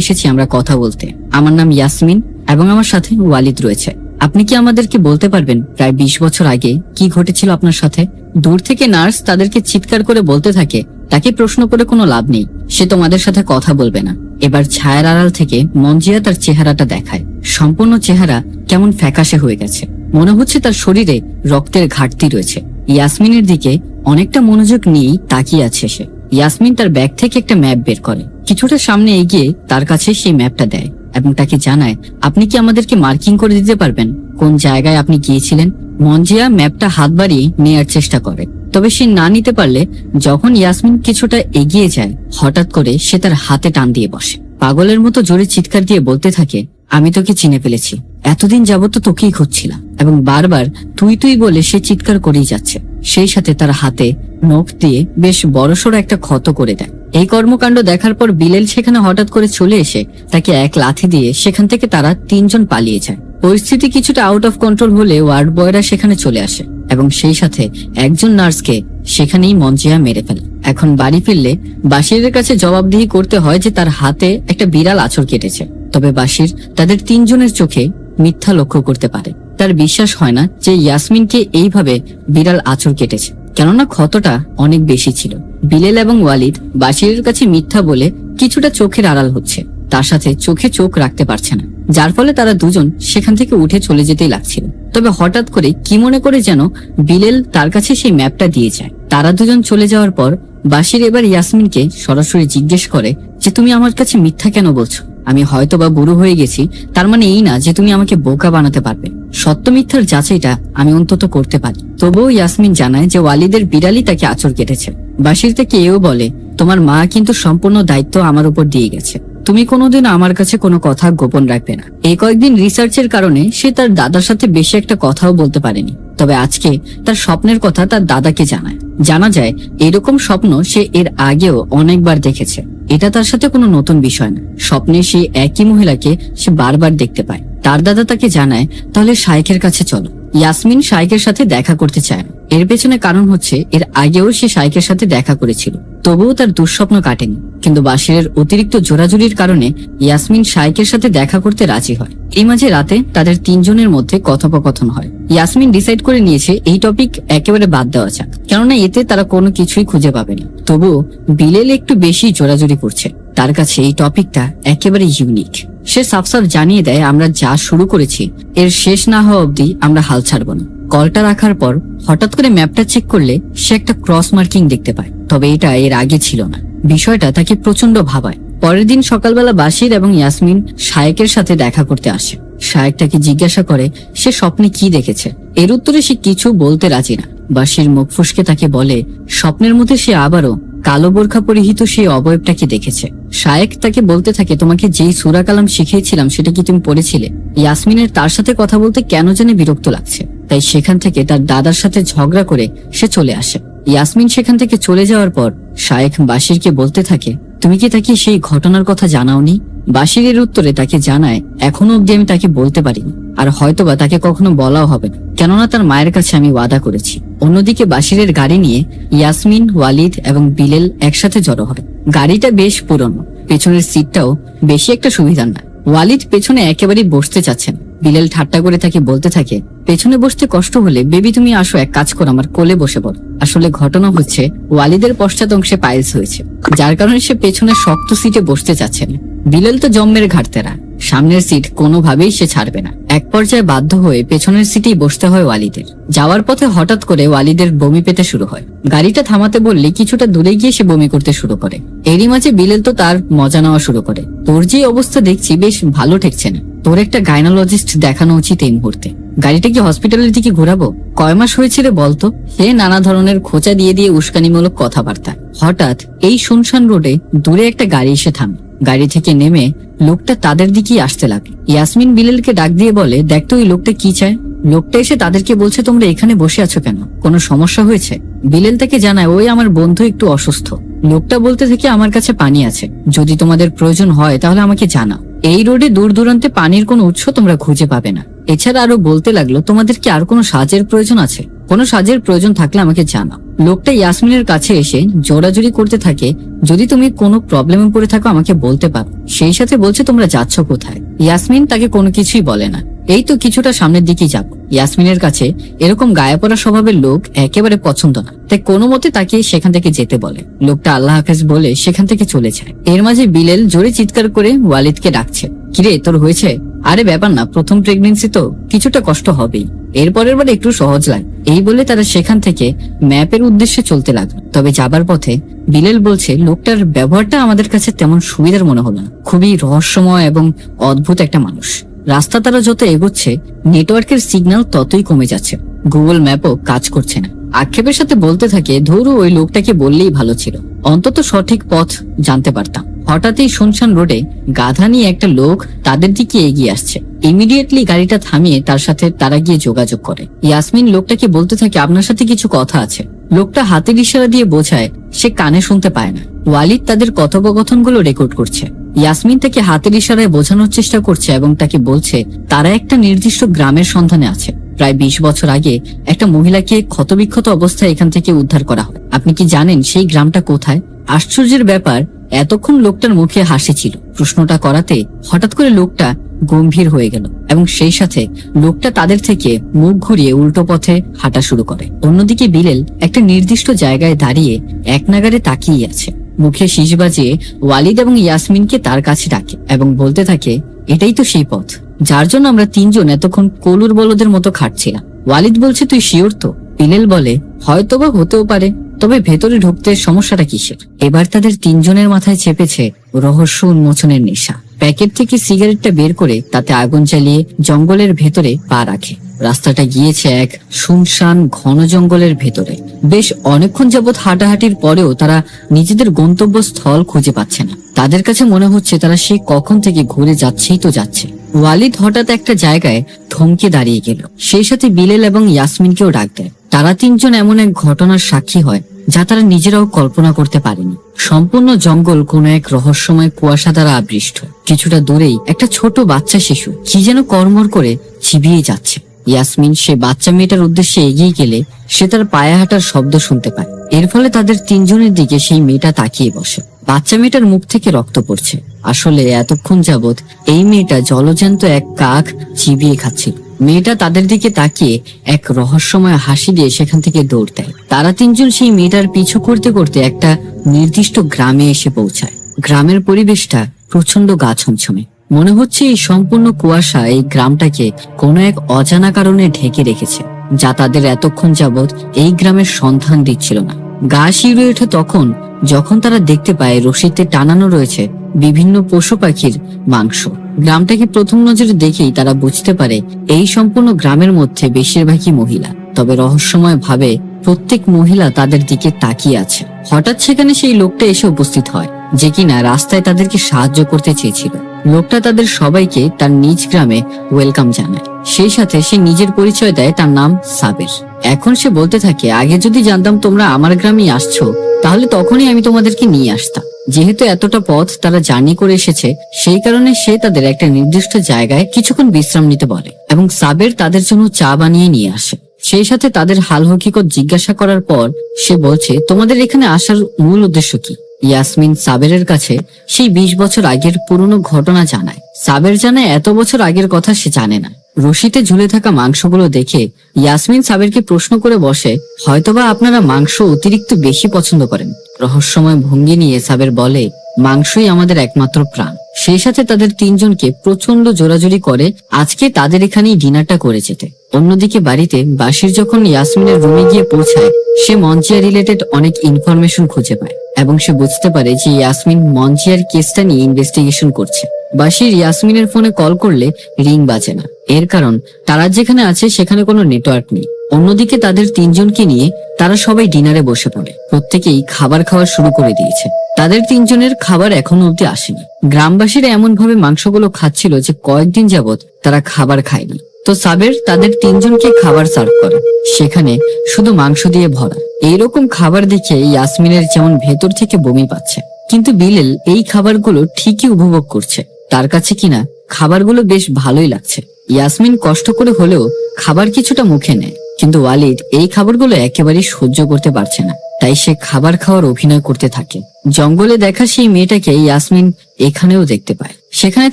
এসেছি আমরা কথা বলতে। আমার নাম ইয়াসমিন এবং আমার সাথে ওয়ালিদ রয়েছে। আপনি কি আমাদেরকে বলতে পারবেন প্রায় 20 বছর আগে কি ঘটেছিল আপনার সাথে? দূর থেকে নার্স তাদেরকে চিৎকার করে বলতে থাকে, তাকে প্রশ্ন করে কোনো লাভ নেই, সে তোমাদের সাথে কথা বলবে না। এবার ছায়ার আড়াল থেকে মঞ্জিয়া তার চেহারাটা দেখায়। সম্পূর্ণ চেহারা কেমন ফ্যাকাশে হয়ে গেছে, মনে হচ্ছে তার শরীরে রক্তের ঘাটতি রয়েছে। ইয়াসমিনের দিকে অনেকটা মনোযোগ নিয়েই তাকিয়ে আছে সে। ইয়াসমিন তার ব্যাগ থেকে একটা ম্যাপ বের করে, কিছুটা সামনে এগিয়ে তার কাছে সেই ম্যাপটা দেয় এবং তাকে জানায়, আপনি কি আমাদেরকে মার্কিং করে দিতে পারবেন কোন জায়গায় আপনি গিয়েছিলেন? মঞ্জিয়া ম্যাপটা হাত বাড়িয়ে নেয়ার চেষ্টা করে, তবে সে না নিতে পারলে যখন ইয়াসমিন কিছুটা এগিয়ে যায় হঠাৎ করে সে তার হাতে টান দিয়ে বসে। পাগলের মতো জোরে চিৎকার দিয়ে বলতে থাকে, আমি তোকে চিনে ফেলেছি, এতদিন যাবত তো তোকেই খুঁজছিলাম। এবং বারবার তুই তুই বলে সে চিৎকার করেই যাচ্ছে। সেই সাথে তার হাতে নখ দিয়ে বেশ বড়সড় একটা ক্ষত করে দেয়। এই কর্মকাণ্ড দেখার পর বিলাল সেখানে হঠাৎ করে চলে এসে তাকে এক লাথি দিয়ে সেখান থেকে তারা 3 জন পালিয়ে যায়। পরিস্থিতি কিছুটা আউট অফ কন্ট্রোল হলে ওয়ার্ড বয়রা সেখানে চলে আসে এবং সেই সাথে একজন নার্সকে সেখানেই মঞ্জিয়া মেরে ফেলে। এখন বাড়ি ফিরলে বাশিরের কাছে জবাবদিহি করতে হয় যে তার হাতে একটা বিড়াল আঁচড় কেটেছে। তবে বাশির তাদের 3 জনের চোখে মিথ্যা লক্ষ্য করতে পারে। তার বিশ্বাস হয় না যে ইয়াসমিনকে এইভাবে বিড়াল আঁচড় কেটেছে, কেননা ক্ষতটা অনেক বেশি ছিল। বিলাল এবং ওয়ালিদ বাশিরের কাছে মিথ্যা বলে কিছুটা চোখের আড়াল হচ্ছে, তার সাথে চোখে চোখ রাখতে পারছে না, যার ফলে তারা দুজন সেখান থেকে উঠে চলে যেতেই লাগছিল। তবে হঠাৎ করে কি মনে করে যেন বিলাল তার কাছে সেই ম্যাপটা দিয়ে যায়। তারা দুজন চলে যাওয়ার পর বাশির এবার ইয়াসমিনকে সরাসরি জিজ্ঞেস করে যে তুমি আমার কাছে মিথ্যা কেন বলছো? আমি হয়তো বা বুড়ো হয়ে গেছি, তার মানে এই না যে তুমি আমাকে বোকা বানাতে পারবে। সত্য মিথ্যার যাচাইটা আমি অন্তত করতে পারি। তবুও ইয়াসমিন জানায় যে ওয়ালিদের বিড়ালই তাকে আঁচড় কেটেছে। বাশির তাকে এও বলে, তোমার মা কিন্তু সম্পূর্ণ দায়িত্ব আমার উপর দিয়ে গেছে, তুমি কোনোদিন আমার কাছে কোনো কথা গোপন রাখবে না। এই কয়েকদিন রিসার্চের কারণে সে তার দাদার সাথে বেশি একটা কথাও বলতে পারেনি। তবে আজকে তার স্বপ্নের কথা তার দাদাকে জানায়। জানা যায় এরকম স্বপ্ন সে এর আগেও অনেকবার দেখেছে। এটা তার সাথে কোনো নতুন বিষয় না। স্বপ্নে সেই একই মহিলাকে সে বারবার দেখতে পায়। তার দাদা তাকে জানায়, তাহলে শাইখের কাছে চলো। ইয়াসমিন শাইখের সাথে দেখা করতে চায়। এর পেছনে কারণ হচ্ছে এর আগেও সে শাইকের সাথে দেখা করেছিল, তবুও তার দুঃস্বপ্ন কাটেনি। কিন্তু বাশিরের অতিরিক্ত জোরাজুরির কারণে ইয়াসমিন শাইকের সাথে দেখা করতে রাজি হয়। এই মাঝে রাতে তাদের তিনজনের মধ্যে কথোপকথন হয়। ইয়াসমিন ডিসাইড করে নিয়েছে এই টপিক একেবারে বাদ দেওয়া যাক, কেননা এতে তারা কোনো কিছুই খুঁজে পাবে না। তবুও বিলেল একটু বেশি জোরাজুরি করছে, তার কাছে এই টপিকটা একেবারে ইউনিক। সে সাফ সাফ জানিয়ে দেয়, আমরা যা শুরু করেছি এর শেষ না হওয়া অবধি আমরা হাল ছাড়বো না। কলটা রাখার পর হঠাৎ করে ম্যাপটা চেক করলে সে একটা ক্রস মার্কিং দেখতে পায়, তবে এটা এর আগে ছিল না। বিষয়টা তাকে প্রচন্ড ভাবায়। পরের দিন সকালবেলা বাশির এবং ইয়াসমিন শায়েকের সাথে দেখা করতে আসে। শায়েক তাকে জিজ্ঞাসা করে সে স্বপ্নে কি দেখেছে। এর উত্তরে সে কিছু বলতে রাজি না। বাশির মুখ ফুসকে তাকে বলে স্বপ্নের মধ্যে সে আবারও কালো বোরখা পরিহিত সেই অবয়বটাকে দেখেছে। শায়েক তাকে বলতে থাকে, তোমাকে যেই সূরা কালাম শিখিয়েছিলাম সেটা কি তুমি পড়েছিলে? ইয়াসমিনের তার সাথে কথা বলতে কেন জানি বিরক্ত লাগছে, তাই সেখান থেকে তার দাদার সাথে ঝগড়া করে সে চলে আসে। ইয়াসমিন সেখান থেকে চলে যাওয়ার পর শায়েক বাশিরকে বলতে থাকে, তুমি কি তাকে সেই ঘটনার কথা জানাওনি? বাশিরের উত্তরে তাকে জানায়, এখনো অব্দি আমি তাকে বলতে পারিনি, আর হয়তোবা তাকে কখনো বলাও হবে না, কেননা তার মায়ের কাছে আমি ওয়াদা করেছি। অন্যদিকে বাশিরের গাড়ি নিয়ে ইয়াসমিন, ওয়ালিদ এবং বিলেল একসাথে জড়ো হয়। গাড়িটা বেশ পুরনো, পেছনের সিটটাও বেশি একটা সুবিধার না। ওয়ালিদ পেছনে একেবারেই বসতে চাচ্ছেন। বিলেল ঠাট্টা করে তাকে বলতে থাকে, পেছনে বসতে কষ্ট হলে বেবি তুমি আসো, এক কাজ করো আমার কোলে বসে পড়ো। আসলে ঘটনা হচ্ছে ওয়ালিদের পশ্চাৎ অংশে পাইলস হয়েছে, যার কারণে সে পেছনে শক্ত সিটে বসতে চাচ্ছে না। বিলেল তো জম্মের ঘাটতেরা, সামনের সিট কোনোভাবেই সে ছাড়বে না। এক পর্যায়ে বাধ্য হয়ে পেছনের সিটেই বসতে হয় ওয়ালিদের। যাওয়ার পথে হঠাৎ করে ওয়ালিদের বমি পেতে শুরু হয়। গাড়িটা থামাতে বললে কিছুটা দূরে গিয়ে সে বমি করতে শুরু করে। এরই মাঝে বিলেল তো তার মজা নেওয়া শুরু করে, তোর যে অবস্থা দেখছি বেশ ভালো ঠেকছে না, তোর একটা গাইনোলজিস্ট দেখানো উচিত এই মুহূর্তে। গাড়িটা কি হসপিটালের দিকে ঘোরাবো? কয় মাস হয়েছে রে বলতো? সে নানা ধরনের খোঁচা দিয়ে দিয়ে উস্কানিমূলক কথাবার্তা। হঠাৎ এই শুনশান রোডে দূরে একটা গাড়ি এসে থামে। গাড়ি থেকে নেমে লোকটা তাদের দিকেই আসতে লাগে। ইয়াসমিন বিলেলকে ডাক দিয়ে বলে, দেখ তো ওই লোকটা কি চায়। লোকটা এসে তাদেরকে বলছে, তোমরা এখানে বসে আছো কেন? কোনো সমস্যা হয়েছে? বিলেল তাকে জানায়, ওই আমার বন্ধু একটু অসুস্থ। লোকটা বলতে থাকে, আমার কাছে পানি আছে, যদি তোমাদের প্রয়োজন হয় তাহলে আমাকে জানাও। এই রোডে দূর দূরান্তে পানির কোনো উৎস তোমরা খুঁজে পাবে না। এছাড়া আরো বলতে লাগলো, তোমাদের কি আর কোনো সাহায্যের প্রয়োজন আছে? কোনো সাহায্যের প্রয়োজন থাকলে আমাকে জানাও। লোকটা ইয়াসমিনের কাছে এসে জোরাজুরি করতে থাকে, যদি তুমি কোনো প্রবলেমে পড়ে থাকো আমাকে বলতে পারো। সেই সাথে বলছে, তোমরা যাচ্ছ কোথায়? ইয়াসমিন তাকে কোনো কিছুই বলে না। এই তো কিছুটা সামনের দিকেই যাব। ইয়াসমিনের কাছে এরকম গায়ে পড়া স্বভাবের লোক একেবারে পছন্দ না, তাই কোনো মতে তাকে সেখান থেকে যেতে বলে। লোকটা আল্লাহ হাফেজ বলে সেখান থেকে চলে যায়। এর মাঝে বিলেল জোরে চিৎকার করে ওয়ালিদকে ডাকছে, কিরে তোর হয়েছে? আরে ব্যাপার না, প্রথম প্রেগনেন্সি তো কিছুটা কষ্ট হবেই, এরপরের বার একটু সহজ লাগে। এই বলে তারা সেখান থেকে ম্যাপের উদ্দেশ্যে চলতে লাগলো। তবে যাবার পথে বিলেল বলছে, লোকটার ব্যবহারটা আমাদের কাছে তেমন সুবিধার মনে হলো না, খুবই রহস্যময় এবং অদ্ভুত একটা মানুষ। রাস্তা তারা যত এগোচ্ছে নেটওয়ার্কের সিগন্যাল ততই কমে যাচ্ছে, গুগল ম্যাপও কাজ করছে না। আক্ষেপের সাথে বলতে থাকে, ধরো ওই লোকটাকে বললেই ভালো ছিল, অন্তত সঠিক পথ জানতে পারতাম। হঠাৎই শুনশান রোডে গাধা নিয়ে একটা লোক তাদের দিকে এগিয়ে আসছে। ইমিডিয়েটলি গাড়িটা থামিয়ে তার সাথে তারা গিয়ে যোগাযোগ করে। ইয়াসমিন লোকটাকে বলতে থাকে, আপনার সাথে কিছু কথা আছে। লোকটা হাতের ইশারা দিয়ে বোঝায় সে কানে শুনতে পায় না। ওয়ালিদ তাদের কথোপকথনগুলো রেকর্ড করছে। ইয়াসমিন তাকে হাতের ইশারায় বোঝানোর চেষ্টা করছে এবং তাকে বলছে তারা একটা নির্দিষ্ট গ্রামের সন্ধানে আছে। প্রায় 20 বছর আগে একটা মহিলাকে ক্ষতবিক্ষত অবস্থায় এখান থেকে উদ্ধার করা হয়। আপনি কি জানেন সেই গ্রামটা কোথায়? আশ্চর্যের ব্যাপার, এতক্ষণ লোকটার মুখে হাসি ছিল। প্রশ্নটা করাতে হঠাৎ করে লোকটা গম্ভীর হয়ে গেল এবং সেই সাথে লোকটা তাদের থেকে মুখ ঘুরিয়ে উল্টো পথে হাঁটা শুরু করে। অন্যদিকে বিলেল একটা নির্দিষ্ট জায়গায় দাঁড়িয়ে এক নাগারে তাকিয়ে আছে। মুখে শীষ বাজিয়ে ওয়ালিদ এবং ইয়াসমিনকে তার কাছে ডাকে এবং বলতে থাকে, এটাই তো সেই পথ যার জন্য আমরা তিনজন এতক্ষণ কলুর বলদের মতো খাটছিলাম। ওয়ালিদ বলছে, তুই শিওর তো? বিলেল বলে, হয়তোবা হতেও পারে, তবে ভেতরে ঢুকতে সমস্যাটা কিসের? এবার তাদের তিনজনের মাথায় চেপেছে রহস্য উন্মোচনের নেশা। প্যাকেট থেকে সিগারেটটা বের করে তাতে আগুন জ্বালিয়ে জঙ্গলের ভেতরে পা রাখে। রাস্তাটা গিয়েছে এক শুনশান ঘন জঙ্গলের ভেতরে। বেশ অনেকক্ষণ যাবৎ হাঁটাহাঁটির পরেও তারা নিজেদের গন্তব্যস্থল খুঁজে পাচ্ছে না। তাদের কাছে মনে হচ্ছে তারা সে কখন থেকে ঘুরে যাচ্ছেই তো যাচ্ছে। ওয়ালিদ হঠাৎ একটা জায়গায় থমকে দাঁড়িয়ে গেল। সেই সাথে বিলেল এবং ইয়াসমিনকেও ডাক দেয়। তারা তিনজন এমন এক ঘটনার সাক্ষী হয় যা তারা নিজেরাও কল্পনা করতে পারেনি। সম্পূর্ণ জঙ্গল কোন এক রহস্যময় কুয়াশা দ্বারা আবৃষ্ট। কিছুটা দূরেই একটা ছোট বাচ্চা শিশু কি যেন কর্মর করে চিবিয়ে যাচ্ছে। ইয়াসমিন সে বাচ্চা মেয়েটার উদ্দেশ্যে এগিয়ে গেলে সে তার পায়ে হাঁটার শব্দ শুনতে পায়। এর ফলে তাদের তিনজনের দিকে সেই মেয়েটা তাকিয়ে বসে। বাচ্চা মেয়েটার মুখ থেকে রক্ত পড়ছে। আসলে এতক্ষণ যাবৎ এই মেয়েটা জলজ্যান্ত এক কাক চিবিয়ে খাচ্ছিল। মেয়েটা তাদের দিকে তাকিয়ে এক রহস্যময় হাসি দিয়ে সেখান থেকে দৌড় দেয়। তারা তিনজন সেই মেয়েটার পিছু করতে করতে একটা নির্দিষ্ট গ্রামে এসে পৌঁছায়। গ্রামের পরিবেশটা প্রচন্ড গা ছমছমে। মনে হচ্ছে এই সম্পূর্ণ কুয়াশা এই গ্রামটাকে কোনো এক অজানা কারণে ঢেকে রেখেছে, যা তাদের এতক্ষণ যাবৎ এই গ্রামের সন্ধান দিচ্ছিল না। গা শিউরে ওঠে তখন যখন তারা দেখতে পায় রশিতে টানানো রয়েছে বিভিন্ন পশু পাখির মাংস। গ্রামটাকে প্রথম নজরে দেখেই তারা বুঝতে পারে এই সম্পূর্ণ গ্রামের মধ্যে বেশিরভাগই মহিলা। তবে রহস্যময় ভাবে প্রত্যেক মহিলা তাদের দিকে তাকিয়ে আছে। হঠাৎ সেখানে সেই লোকটা এসে উপস্থিত হয়, যে কিনা রাস্তায় তাদেরকে সাহায্য করতে চেয়েছিল। লোকটা তাদের সবাইকে তার নিজ গ্রামে ওয়েলকাম জানায়। সেই সাথে সে নিজের পরিচয় দেয়, তার নাম সাবের। এখন সে বলতে থাকে, আগে যদি জানতাম তোমরা আমার গ্রামেই আসছো তাহলে তখনই আমি তোমাদেরকে নিয়ে আসতাম। যেহেতু এতটা পথ তারা জার্নি করে এসেছে, সেই কারণে সে তাদের একটা নির্দিষ্ট জায়গায় কিছুক্ষণ বিশ্রাম নিতে বলে এবং সাবের তাদের জন্য চা বানিয়ে নিয়ে আসে। সেই সাথে তাদের হাল হকিকত জিজ্ঞাসা করার পর সে বলছে, তোমাদের এখানে আসার মূল উদ্দেশ্য কি? ইয়াসমিন সাবেরের কাছে সেই 20 বছর আগের পুরনো ঘটনা জানায়। সাবের জানায় এত বছর আগের কথা সে জানে না। রশিতে ঝুলে থাকা মাংসগুলো দেখে ইয়াসমিন সাবেরকে প্রশ্ন করে বসে, হয়তোবা আপনারা মাংস অতিরিক্ত বেশি পছন্দ করেন। রহস্যময় ভঙ্গি নিয়ে সাবের বলে, মাংসই আমাদের একমাত্র প্রাণ। সেই সাথে তাদের তিনজনকে প্রচন্ড জোরাজোরি করে আজকে তাদের এখানেই ডিনারটা করে যেতে। অন্যদিকে বাড়িতে বাসির যখন ইয়াসমিনের রুমে গিয়ে পৌঁছায়, সে মঞ্চিয়া রিলেটেড অনেক ইনফরমেশন খুঁজে পায় এবং সে বুঝতে পারে যে ইয়াসমিন মঞ্চিয়ার কেসটা নিয়ে ইনভেস্টিগেশন করছে। বাসির ইয়াসমিনের ফোনে কল করলে রিং বাজে না, এর কারণ তারা যেখানে আছে সেখানে কোনো নেটওয়ার্ক নেই। অন্যদিকে তাদের তিনজনকে নিয়ে তারা সবাই ডিনারে বসে পড়ে। প্রত্যেকেই খাবার খাওয়া শুরু করে দিয়েছে। তাদের তিনজনের খাবার এখনো অব্দি আসেনি। গ্রামবাসীরা এমন ভাবে মাংসগুলো খাচ্ছিল যে কয়েকদিন যাবত তারা খাবার খায়নি। তো সাবের তাদের তিনজনকে খাবার সার্ভ করে, সেখানে শুধু মাংস দিয়ে ভরা। এইরকম খাবার দেখে ইয়াসমিনের যেমন ভেতর থেকে বমি পাচ্ছে, কিন্তু বিলেল এই খাবারগুলো ঠিকই উপভোগ করছে। তার কাছে কিনা খাবারগুলো বেশ ভালোই লাগছে। ইয়াসমিন কষ্ট করে হলেও খাবার কিছুটা মুখে নেয়, কিন্তু ওয়ালিদ এই খাবারগুলো একেবারেই সহ্য করতে পারছে না। তাই সে খাবার খাওয়ার অভিনয় করতে থাকে। জঙ্গলে দেখা সেই মেয়েটাকে ইয়াসমিন এখানেও দেখতে পায়। সেখানে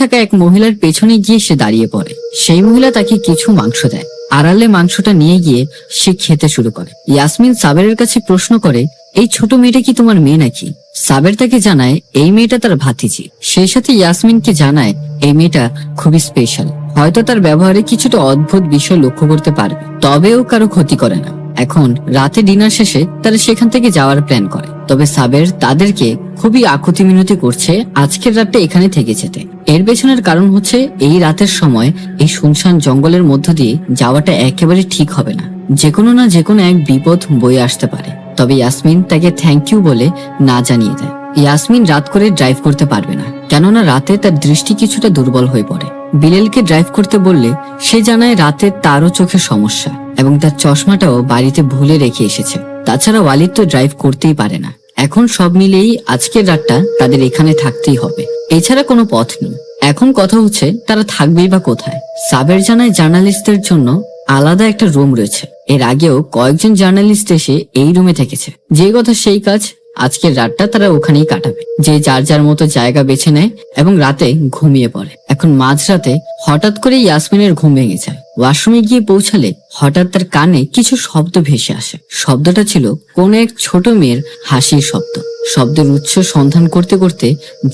থাকা এক মহিলার পেছনে গিয়ে সে দাঁড়িয়ে পড়ে। সেই মহিলা তাকে কিছু মাংস দেয়। আড়ালে মাংসটা নিয়ে গিয়ে সে খেতে শুরু করে। ইয়াসমিন সাবেরের কাছে প্রশ্ন করে, এই ছোট মেয়েটা কি তোমার মেয়ে নাকি? সাবের তাকে জানায় এই মেয়েটা তার ভাতিজি। সেই সাথে ইয়াসমিনকে জানায় এই মেয়েটা খুবই স্পেশাল, হয়তো তার ব্যবহারে কিছুটা অদ্ভুত বিষয় লক্ষ্য করতে পারবে, তবেও কারো ক্ষতি করে না। এখন রাতে ডিনার শেষে তারা সেখান থেকে যাওয়ার প্ল্যান করে। তবে সাবের তাদেরকে খুবই আকুতি মিনতি করছে আজকের রাতটা এখানে থেকে যেতে। এর পেছনের কারণ হচ্ছে এই রাতের সময় এই শুনশান জঙ্গলের মধ্য দিয়ে যাওয়াটা একেবারে ঠিক হবে না, যেকোনো না যেকোনো এক বিপদ বয়ে আসতে পারে। তবে ইয়াসমিন তাকে থ্যাংক ইউ বলে না জানিয়ে দেয়। ইয়াসমিন রাত করে ড্রাইভ করতে পারবে না, কেননা রাতে তার দৃষ্টি কিছুটা দুর্বল হয়ে পড়ে। বিলেলকে ড্রাইভ করতে বললে সে জানায় রাতে তারও চোখের সমস্যা এবং তার চশমাটাও বাড়িতে ভুলে রেখে এসেছে। তাছাড়া ওয়ালিদ তো ড্রাইভ করতেই পারে না। এখন সব মিলেই আজকের রাতটা তাদের এখানে থাকতেই হবে, এছাড়া কোনো পথ নেই। এখন কথা হচ্ছে তারা থাকবেই বা কোথায়। সাবের জানায় জার্নালিস্টদের জন্য আলাদা একটা রুম রয়েছে। এর আগেও কয়েকজন জার্নালিস্ট এসে এই রুমে থেকেছে। যে কথা সেই কাজ, আজকের রাতটা তারা ওখানেই কাটাবে। যে যার যার মতো জায়গা বেছে নেয় এবং রাতে ঘুমিয়ে পড়ে। এখন মাঝরাতে হঠাৎ করে ইয়াসমিনের ঘুম ভেঙে যায়। ওয়াশরুমে গিয়ে পৌঁছালে হঠাৎ তার কানে কিছু শব্দ ভেসে আসে। শব্দটা ছিল কোন এক ছোট মেয়ের হাসির শব্দ। শব্দের উৎস সন্ধান করতে করতে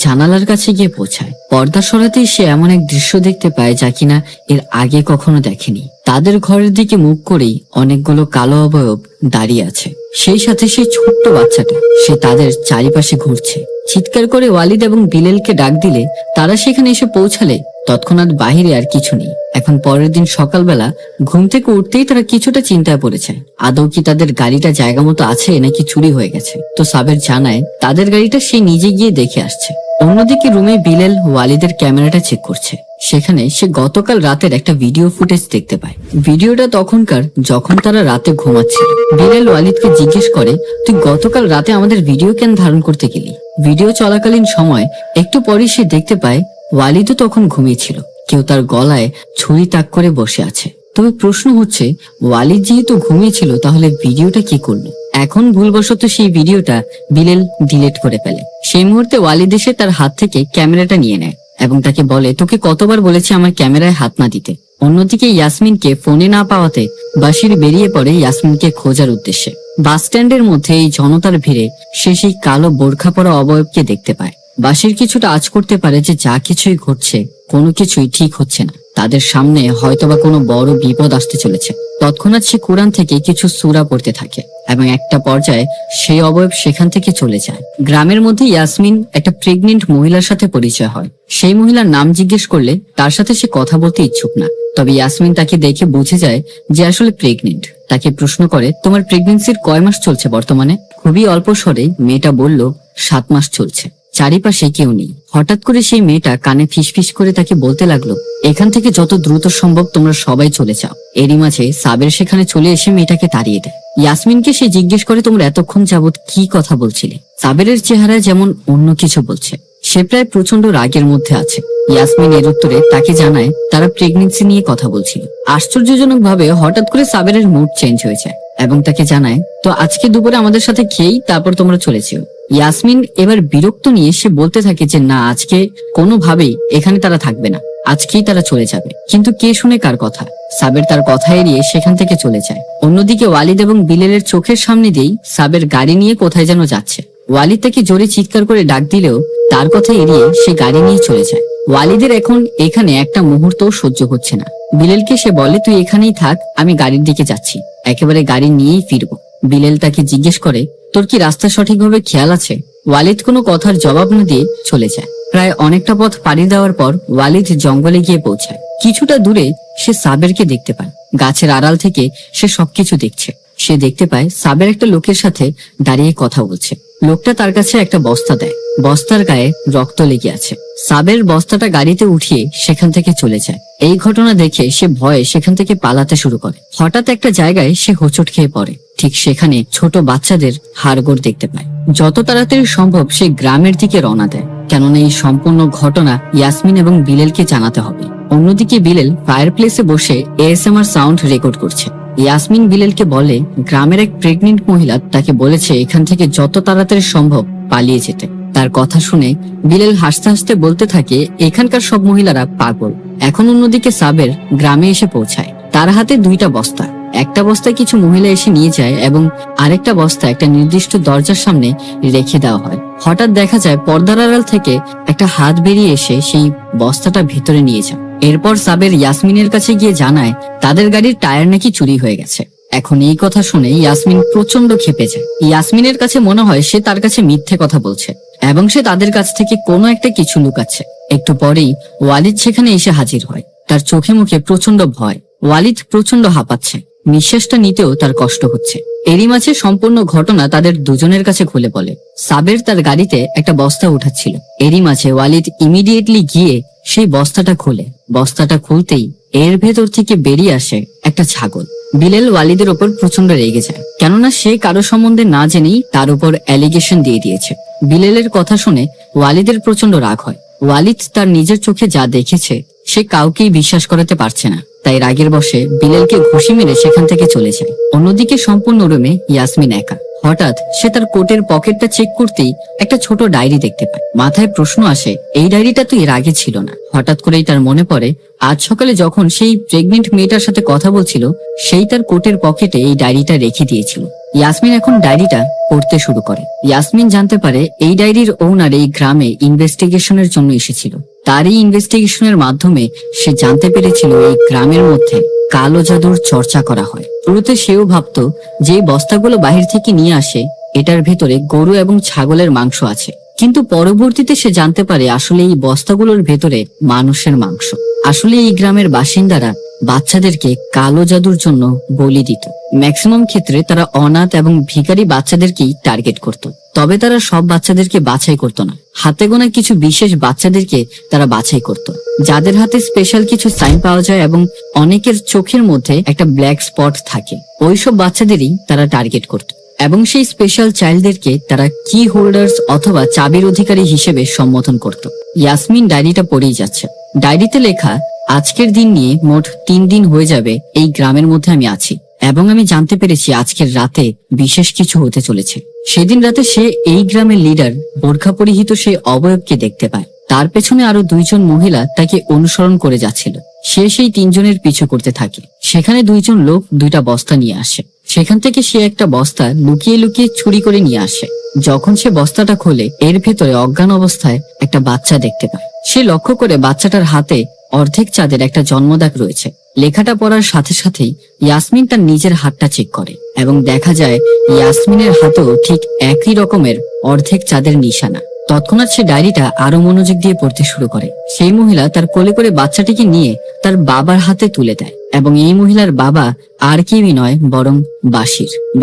জানালার কাছে গিয়ে পৌঁছায়। পর্দা সরাতেই সে এমন এক দৃশ্য দেখতে পায় যা কিনা এর আগে কখনো দেখেনি। তাদের ঘরের দিকে মুখ করেই অনেকগুলো কালো অবয়ব দাঁড়িয়ে আছে। সেই সাথে সেই ছোট্ট বাচ্চাটা সে তাদের চারিপাশে ঘুরছে। চিৎকার করে ওয়ালিদ এবং বিলেলকে ডাক দিলে তারা সেখানে এসে পৌঁছালে তৎক্ষণাৎ বাহিরে আর কিছু নেই। এখন পরের দিন সকালবেলা ঘুম থেকে উঠতেই তারা কিছুটা চিন্তায় পড়েছে, আদৌ কি তাদের গাড়িটা জায়গা মতো আছে নাকি চুরি হয়ে গেছে। তো সাবের জানায় তাদের গাড়িটা সে নিজে গিয়ে দেখে আসছে। অন্যদিকে রুমে বিলেল ওয়ালিদের ক্যামেরাটা চেক করছে। সেখানে সে গতকাল রাতের একটা ভিডিও ফুটেজ দেখতে পায়। ভিডিওটা তখনকার যখন তারা রাতে ঘুমাচ্ছিল। বিলেল ওয়ালিদকে জিজ্ঞেস করে, তুই গতকাল রাতে আমাদের ভিডিও কেন ধারণ করতে গেলি? ভিডিও চলাকালীন সময় একটু পরে সে দেখতে পায় ওয়ালিদও তখন ঘুমিয়েছিল। কেউ তার গলায় ছুরি তাক করে বসে আছে। তবে প্রশ্ন হচ্ছে, ওয়ালিদ যেহেতু ঘুমিয়েছিল তাহলে ভিডিওটা কি করলো? এখন ভুলবশত সেই ভিডিওটা বিলেল ডিলিট করে ফেলে। সেই মুহূর্তে ওয়ালিদ এসে তার হাত থেকে ক্যামেরাটা নিয়ে নেয় এবং তাকে বলে, তোকে কতবার বলেছি আমার ক্যামেরায় হাত না দিতে। অন্যদিকে ইয়াসমিনকে ফোনে না পাওয়াতে বাশির বেরিয়ে পড়ে ইয়াসমিনকে খোঁজার উদ্দেশ্যে। বাস স্ট্যান্ডের মধ্যে এই জনতার ভিড়ে সে সেই কালো বোরখা পরা অবয়বকে দেখতে পায়। বাশির কিছুটা আঁচ করতে পারে যে যা কিছুই ঘটছে কোনো কিছুই ঠিক হচ্ছে না, তাদের সামনে হয়তোবা কোনো বড় বিপদ আসতে চলেছে। তৎক্ষণাৎ সে কোরআন থেকে কিছু সূরা পড়তে থাকে এবং একটা পর্যায়ে সেই অবয়ব সেখান থেকে চলে যায়। গ্রামের মধ্যে ইয়াসমিন একটা প্রেগনেন্ট মহিলার সাথে পরিচয় হয়। সেই মহিলার নাম জিজ্ঞেস করলে তার সাথে সে কথা বলতে ইচ্ছুক না, তবে ইয়াসমিন তাকে দেখে বুঝে যায় যে আসলে প্রেগনেন্ট। তাকে প্রশ্ন করে, তোমার প্রেগনেন্সির কয় মাস চলছে বর্তমানে? খুবই অল্প স্বরে মেয়েটা বলল, 7 মাস চলছে। চারিপাশে কেউ নেই। হঠাৎ করে সেই মেয়েটা কানে ফিসফিস করে তাকে বলতে লাগলো, এখান থেকে যত দ্রুত সম্ভব তোমরা সবাই চলে যাও। এরই মাঝে সাবের সেখানে চলে এসে মেয়েটাকে তাড়িয়ে দেয়। ইয়াসমিনকে সে জিজ্ঞেস করে, তোমরা এতক্ষণ যাবত কি কথা বলছিলে? সাবেরের চেহারায় যেমন অন্য কিছু বলছে, সে প্রায় প্রচন্ড রাগের মধ্যে আছে। ইয়াসমিন এর উত্তরে তাকে জানায় তারা প্রেগনেন্সি নিয়ে কথা বলছিল। আশ্চর্যজনক ভাবে হঠাৎ করে সাবেরের মুড চেঞ্জ হয়ে যায় এবং তাকে জানায়, তো আজকে দুপুরে আমাদের সাথে খেয়েই তারপর তোমরা চলে যেও। ইয়াসমিন এবার বিরক্ত নিয়ে সে বলতে থাকে যে না, আজকে কোনোভাবেই এখানে তারা থাকবে না, আজকেই তারা চলে যাবে। কিন্তু কে শুনে কার কথা? সাবের তার কথা এড়িয়ে সেখান থেকে চলে যায়। অন্যদিকে ওয়ালিদ এবং বিলেলের চোখের সামনে দিয়েই সাবের গাড়ি নিয়ে কোথায় যেন যাচ্ছে। ওয়ালিদ তাকে জোরে চিৎকার করে ডাক দিলেও তার কথা এড়িয়ে সে গাড়ি নিয়ে চলে যায়। ওয়ালিদের এখন এখানে একটা মুহূর্তও সহ্য হচ্ছে না। বিলেলকে সে বলে, তুই এখানেই থাক, আমি গাড়ির দিকে যাচ্ছি, একেবারে গাড়ি নিয়েই ফিরবো। বিলেল তাকে জিজ্ঞেস করে, তোর কি রাস্তা সঠিকভাবে খেয়াল আছে? ওয়ালিদ কোনো কথার জবাব না দিয়ে চলে যায়। প্রায় অনেকটা পথ পাড়ি দেওয়ার পর ওয়ালিদ জঙ্গলে গিয়ে পৌঁছায়। কিছুটা দূরে সে সাবেরকে দেখতে পায়। গাছের আড়াল থেকে সে সবকিছু দেখছে। সে দেখতে পায় সাবের একটা লোকের সাথে দাঁড়িয়ে কথা বলছে। লোকটা তার কাছে একটা বস্তা দেয়, বস্তার গায়ে রক্ত লেগে আছে। সাবের বস্তাটা গাড়িতে উঠিয়ে সেখান থেকে চলে যায়। এই ঘটনা দেখে সে ভয়ে সেখান থেকে পালাতে শুরু করে। হঠাৎ একটা জায়গায় সে হোঁচট খেয়ে পড়ে। ঠিক সেখানে ছোট বাচ্চাদের হাড়গোড় দেখতে পায়। যত তাড়াতাড়ি সম্ভব সে গ্রামের দিকে রওনা দেয়, কেননা এই সম্পূর্ণ ঘটনা ইয়াসমিন এবং বিলেলকে জানাতে হবে। অন্যদিকে বিলেল ফায়ার প্লেসে বসে এএসএমআর সাউন্ড রেকর্ড করছে। ইয়াসমিন বিলেলকে বলে, গ্রামের এক প্রেগনেন্ট মহিলা তাকে বলেছে এখান থেকে যত তাড়াতাড়ি সম্ভব পালিয়ে যেতে। তার কথা শুনে বিলেল হাসতে হাসতে বলতে থাকে, এখানকার সব মহিলারা পাগল। এখন অন্যদিকে সাবের গ্রামে এসে পৌঁছায়। তার হাতে 2টা বস্তা। একটা বস্তায় কিছু মহিলা এসে নিয়ে যায় এবং আরেকটা বস্তা একটা নির্দিষ্ট দরজার সামনে রেখে দেওয়া হয়। হঠাৎ দেখা যায় পর্দার আড়াল থেকে একটা হাত বেরিয়ে এসে সেই বস্তাটা ভেতরে নিয়ে যায়। এরপর সাবের ইয়াসমিনের কাছে গিয়ে জানায় তাদের গাড়ির টায়ার নাকি চুরি হয়ে গেছে। এখন এই কথা শুনে ইয়াসমিন প্রচন্ড ক্ষেপে যায়। ইয়াসমিনের কাছে মনে হয় সে তার কাছে মিথ্যে কথা বলছে এবং সে তাদের কাছ থেকে কোনো একটা কিছু লুকাচ্ছে। একটু পরেই ওয়ালিদ সেখানে এসে হাজির হয়। তার চোখে মুখে প্রচন্ড ভয়। ওয়ালিদ প্রচন্ড হাঁপাচ্ছে, নিঃশ্বাসটা নিতেও তার কষ্ট হচ্ছে। এরই মাঝে সম্পূর্ণ ঘটনা তাদের দুজনের কাছে খুলে বলে। সাবের তার গাড়িতে একটা বস্তা উঠাচ্ছিল। এরই মাঝে ওয়ালিদ ইমিডিয়েটলি গিয়ে সেই বস্তাটা খোলে। বস্তাটা খুলতেই এর ভেতর থেকে বেরিয়ে আসে একটা ছাগল। বিলেল ওয়ালিদের ওপর প্রচন্ড রেগে যায়, কেননা সে কারো সম্বন্ধে না জেনেই তার উপর অ্যালিগেশন দিয়ে দিয়েছে। বিলেলের কথা শুনে ওয়ালিদের প্রচন্ড রাগ হয়। ওয়ালিদ তার নিজের চোখে যা দেখেছে সে কাউকেই বিশ্বাস করাতে পারছে না, তাই রাগের বশে বিলেলকে ঘুষি মেরে সেখান থেকে চলে যায়। অন্যদিকে সম্পূর্ণ রুমে ইয়াসমিন একা। হঠাৎ সে তার কোটের পকেটটা চেক করতেই একটা ছোট ডায়েরি দেখতে পায়। মাথায় প্রশ্ন আসে, এই ডায়েরিটা তো এর আগে ছিল না। হঠাৎ করেই তার মনে পড়ে আজ সকালে যখন সেই প্রেগনেন্ট মেয়েটার সাথে কথা বলছিল সেই তার কোটের পকেটে এই ডায়েরিটা রেখে দিয়েছিল। ইয়াসমিন এখন ডায়েরিটা পড়তে শুরু করে। ইয়াসমিন জানতে পারে এই ডায়েরির ওনার এই গ্রামে ইনভেস্টিগেশনের জন্য এসেছিল। তার এই ইনভেস্টিগেশনের মাধ্যমে সে জানতে পেরেছিল এই গ্রামের মধ্যে কালো জাদুর চর্চা করা হয়। শুরুতে সেও ভাবতো যে বস্তাগুলো বাহির থেকে নিয়ে আসে এটার ভেতরে গরু এবং ছাগলের মাংস আছে, কিন্তু পরবর্তীতে সে জানতে পারে আসলে এই বস্তাগুলোর ভেতরে মানুষের মাংস। আসলে এই গ্রামের বাসিন্দারা বাচ্চাদেরকে কালো জাদুর জন্য বলি দিত। ম্যাক্সিমাম ক্ষেত্রে তারা অনাথ এবং ভিখারি বাচ্চাদেরকেই টার্গেট করত। তবে তারা সব বাচ্চাদেরকে বাছাই করত না, হাতে গোনা কিছু বিশেষ বাচ্চাদেরকে তারা বাছাই করত, যাদের হাতে স্পেশাল কিছু সাইন পাওয়া যায় এবং অনেকের চোখের মধ্যে একটা ব্ল্যাক স্পট থাকে। ওইসব বাচ্চাদেরই তারা টার্গেট করত এবং সেই স্পেশাল চাইল্ডদেরকে তারা কি হোল্ডার্স অথবা চাবির অধিকারী হিসেবে সম্বোধন করত। ইয়াসমিন ডায়েরিটা পড়েই যাচ্ছে। ডায়েরিতে লেখা, আজকের দিন নিয়ে মোট 3 দিন হয়ে যাবে এই গ্রামের মধ্যে আমি আছি, এবং আমি জানতে পেরেছি আজকের রাতে বিশেষ কিছু হতে চলেছে। সেদিন রাতে সে এই গ্রামের লিডার বোরখা পরিহিত সেই অবয়বকে দেখতে পায়। তার পেছনে আরো 2 জন মহিলা তাকে অনুসরণ করে যাচ্ছিল। সে সেই 3 জনের পিছু করতে থাকে। সেখানে 2 জন লোক 2টা বস্তা নিয়ে আসে। সেখান থেকে সে একটা বস্তা লুকিয়ে লুকিয়ে চুরি করে নিয়ে আসে। যখন সে বস্তাটা খোলে, এর ভেতরে অজ্ঞান অবস্থায় একটা বাচ্চা দেখতে পায়। সে লক্ষ্য করে বাচ্চাটার হাতে অর্ধেক চাঁদের একটা জন্মদাগ রয়েছে। লেখাটা পড়ার সাথে সাথেই ইয়াসমিন তার নিজের হাতটা চেক করে এবং দেখা যায় ইয়াসমিনের হাতেও ঠিক একই রকমের অর্ধেক চাঁদের নিশানা। তৎক্ষণাৎ সে ডায়েরিটা আরো মনোযোগ দিয়ে পড়তে শুরু করে। সেই মহিলা তার কোলে করে বাচ্চাটিকে নিয়ে তার বাবার হাতে তুলে দেয়, এবং এই মহিলার বাবা আর কেউই নয় বরং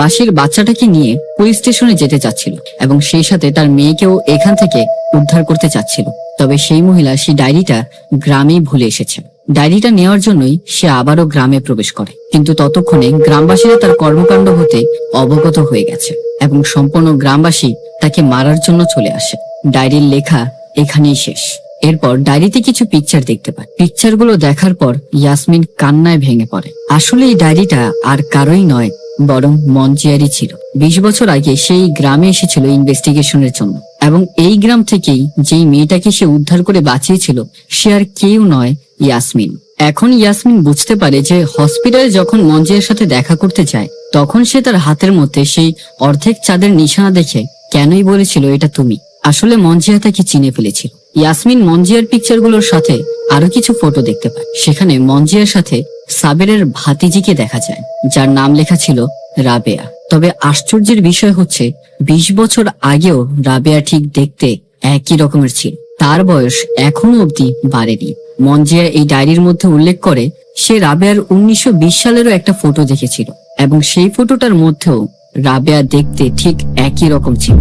বাসির বাচ্চাটাকে নিয়ে পুলিশ স্টেশনে যেতে চাচ্ছিল এবং সেই সাথে তার মেয়েকেও এখান থেকে উদ্ধার করতে চাচ্ছিল। তবে সেই মহিলা সেই ডায়েরিটা গ্রামেই ভুলে এসেছে। ডায়েরিটা নেওয়ার জন্যই সে আবারও গ্রামে প্রবেশ করে, কিন্তু ততক্ষণে গ্রামবাসীরা তার কর্মকাণ্ড হতে অবগত হয়ে গেছে এবং সম্পূর্ণ গ্রামবাসী তাকে মারার জন্য চলে আসে। ডায়েরির লেখা এখানেই শেষ। এরপর ডায়েরিতে কিছু পিকচার দেখতে পায়। পিকচারগুলো দেখার পর ইয়াসমিন কান্নায় ভেঙে পড়ে। আসলে এই ডায়েরিটা আর কারোই নয় বরং মঞ্জিয়ারই ছিল। 20 বছর আগে সেই গ্রামে এসেছিল ইনভেস্টিগেশনের জন্য, এবং এই গ্রাম থেকেই যেই মেয়েটাকে সে উদ্ধার করে বাঁচিয়েছিল সে আর কেউ নয়, ইয়াসমিন। এখন ইয়াসমিন বুঝতে পারে যে হসপিটালে যখন মঞ্জিয়ার সাথে দেখা করতে যায় তখন সে তার হাতের মধ্যে সেই অর্ধেক চাঁদের নিশানা দেখে কেনই বলেছিল এটা তুমি। আসলে মঞ্জিয়া তাকে চিনে ফেলেছিল। ইয়াসমিন মঞ্জিয়ার পিকচারগুলোর সাথে আরো কিছু ফটো দেখতে পায়। সেখানে মঞ্জিয়ার সাথে সাবেরের ভাতিজিকে দেখা যায়, যার নাম লেখা ছিল রাবেয়া। তবে আশ্চর্যের বিষয় হচ্ছে 20 বছর আগেও রাবেয়া ঠিক দেখতে একই রকমের ছিল। তার বয়স এখনো অবধি বাড়েনি। মঞ্জিয়া এই ডায়েরির মধ্যে উল্লেখ করে সে রাবেয়ার 1920 সালেরও একটা ফটো দেখেছিল, এবং সেই ফটোটার মধ্যেও রাবেয়া দেখতে ঠিক একই রকম ছিল।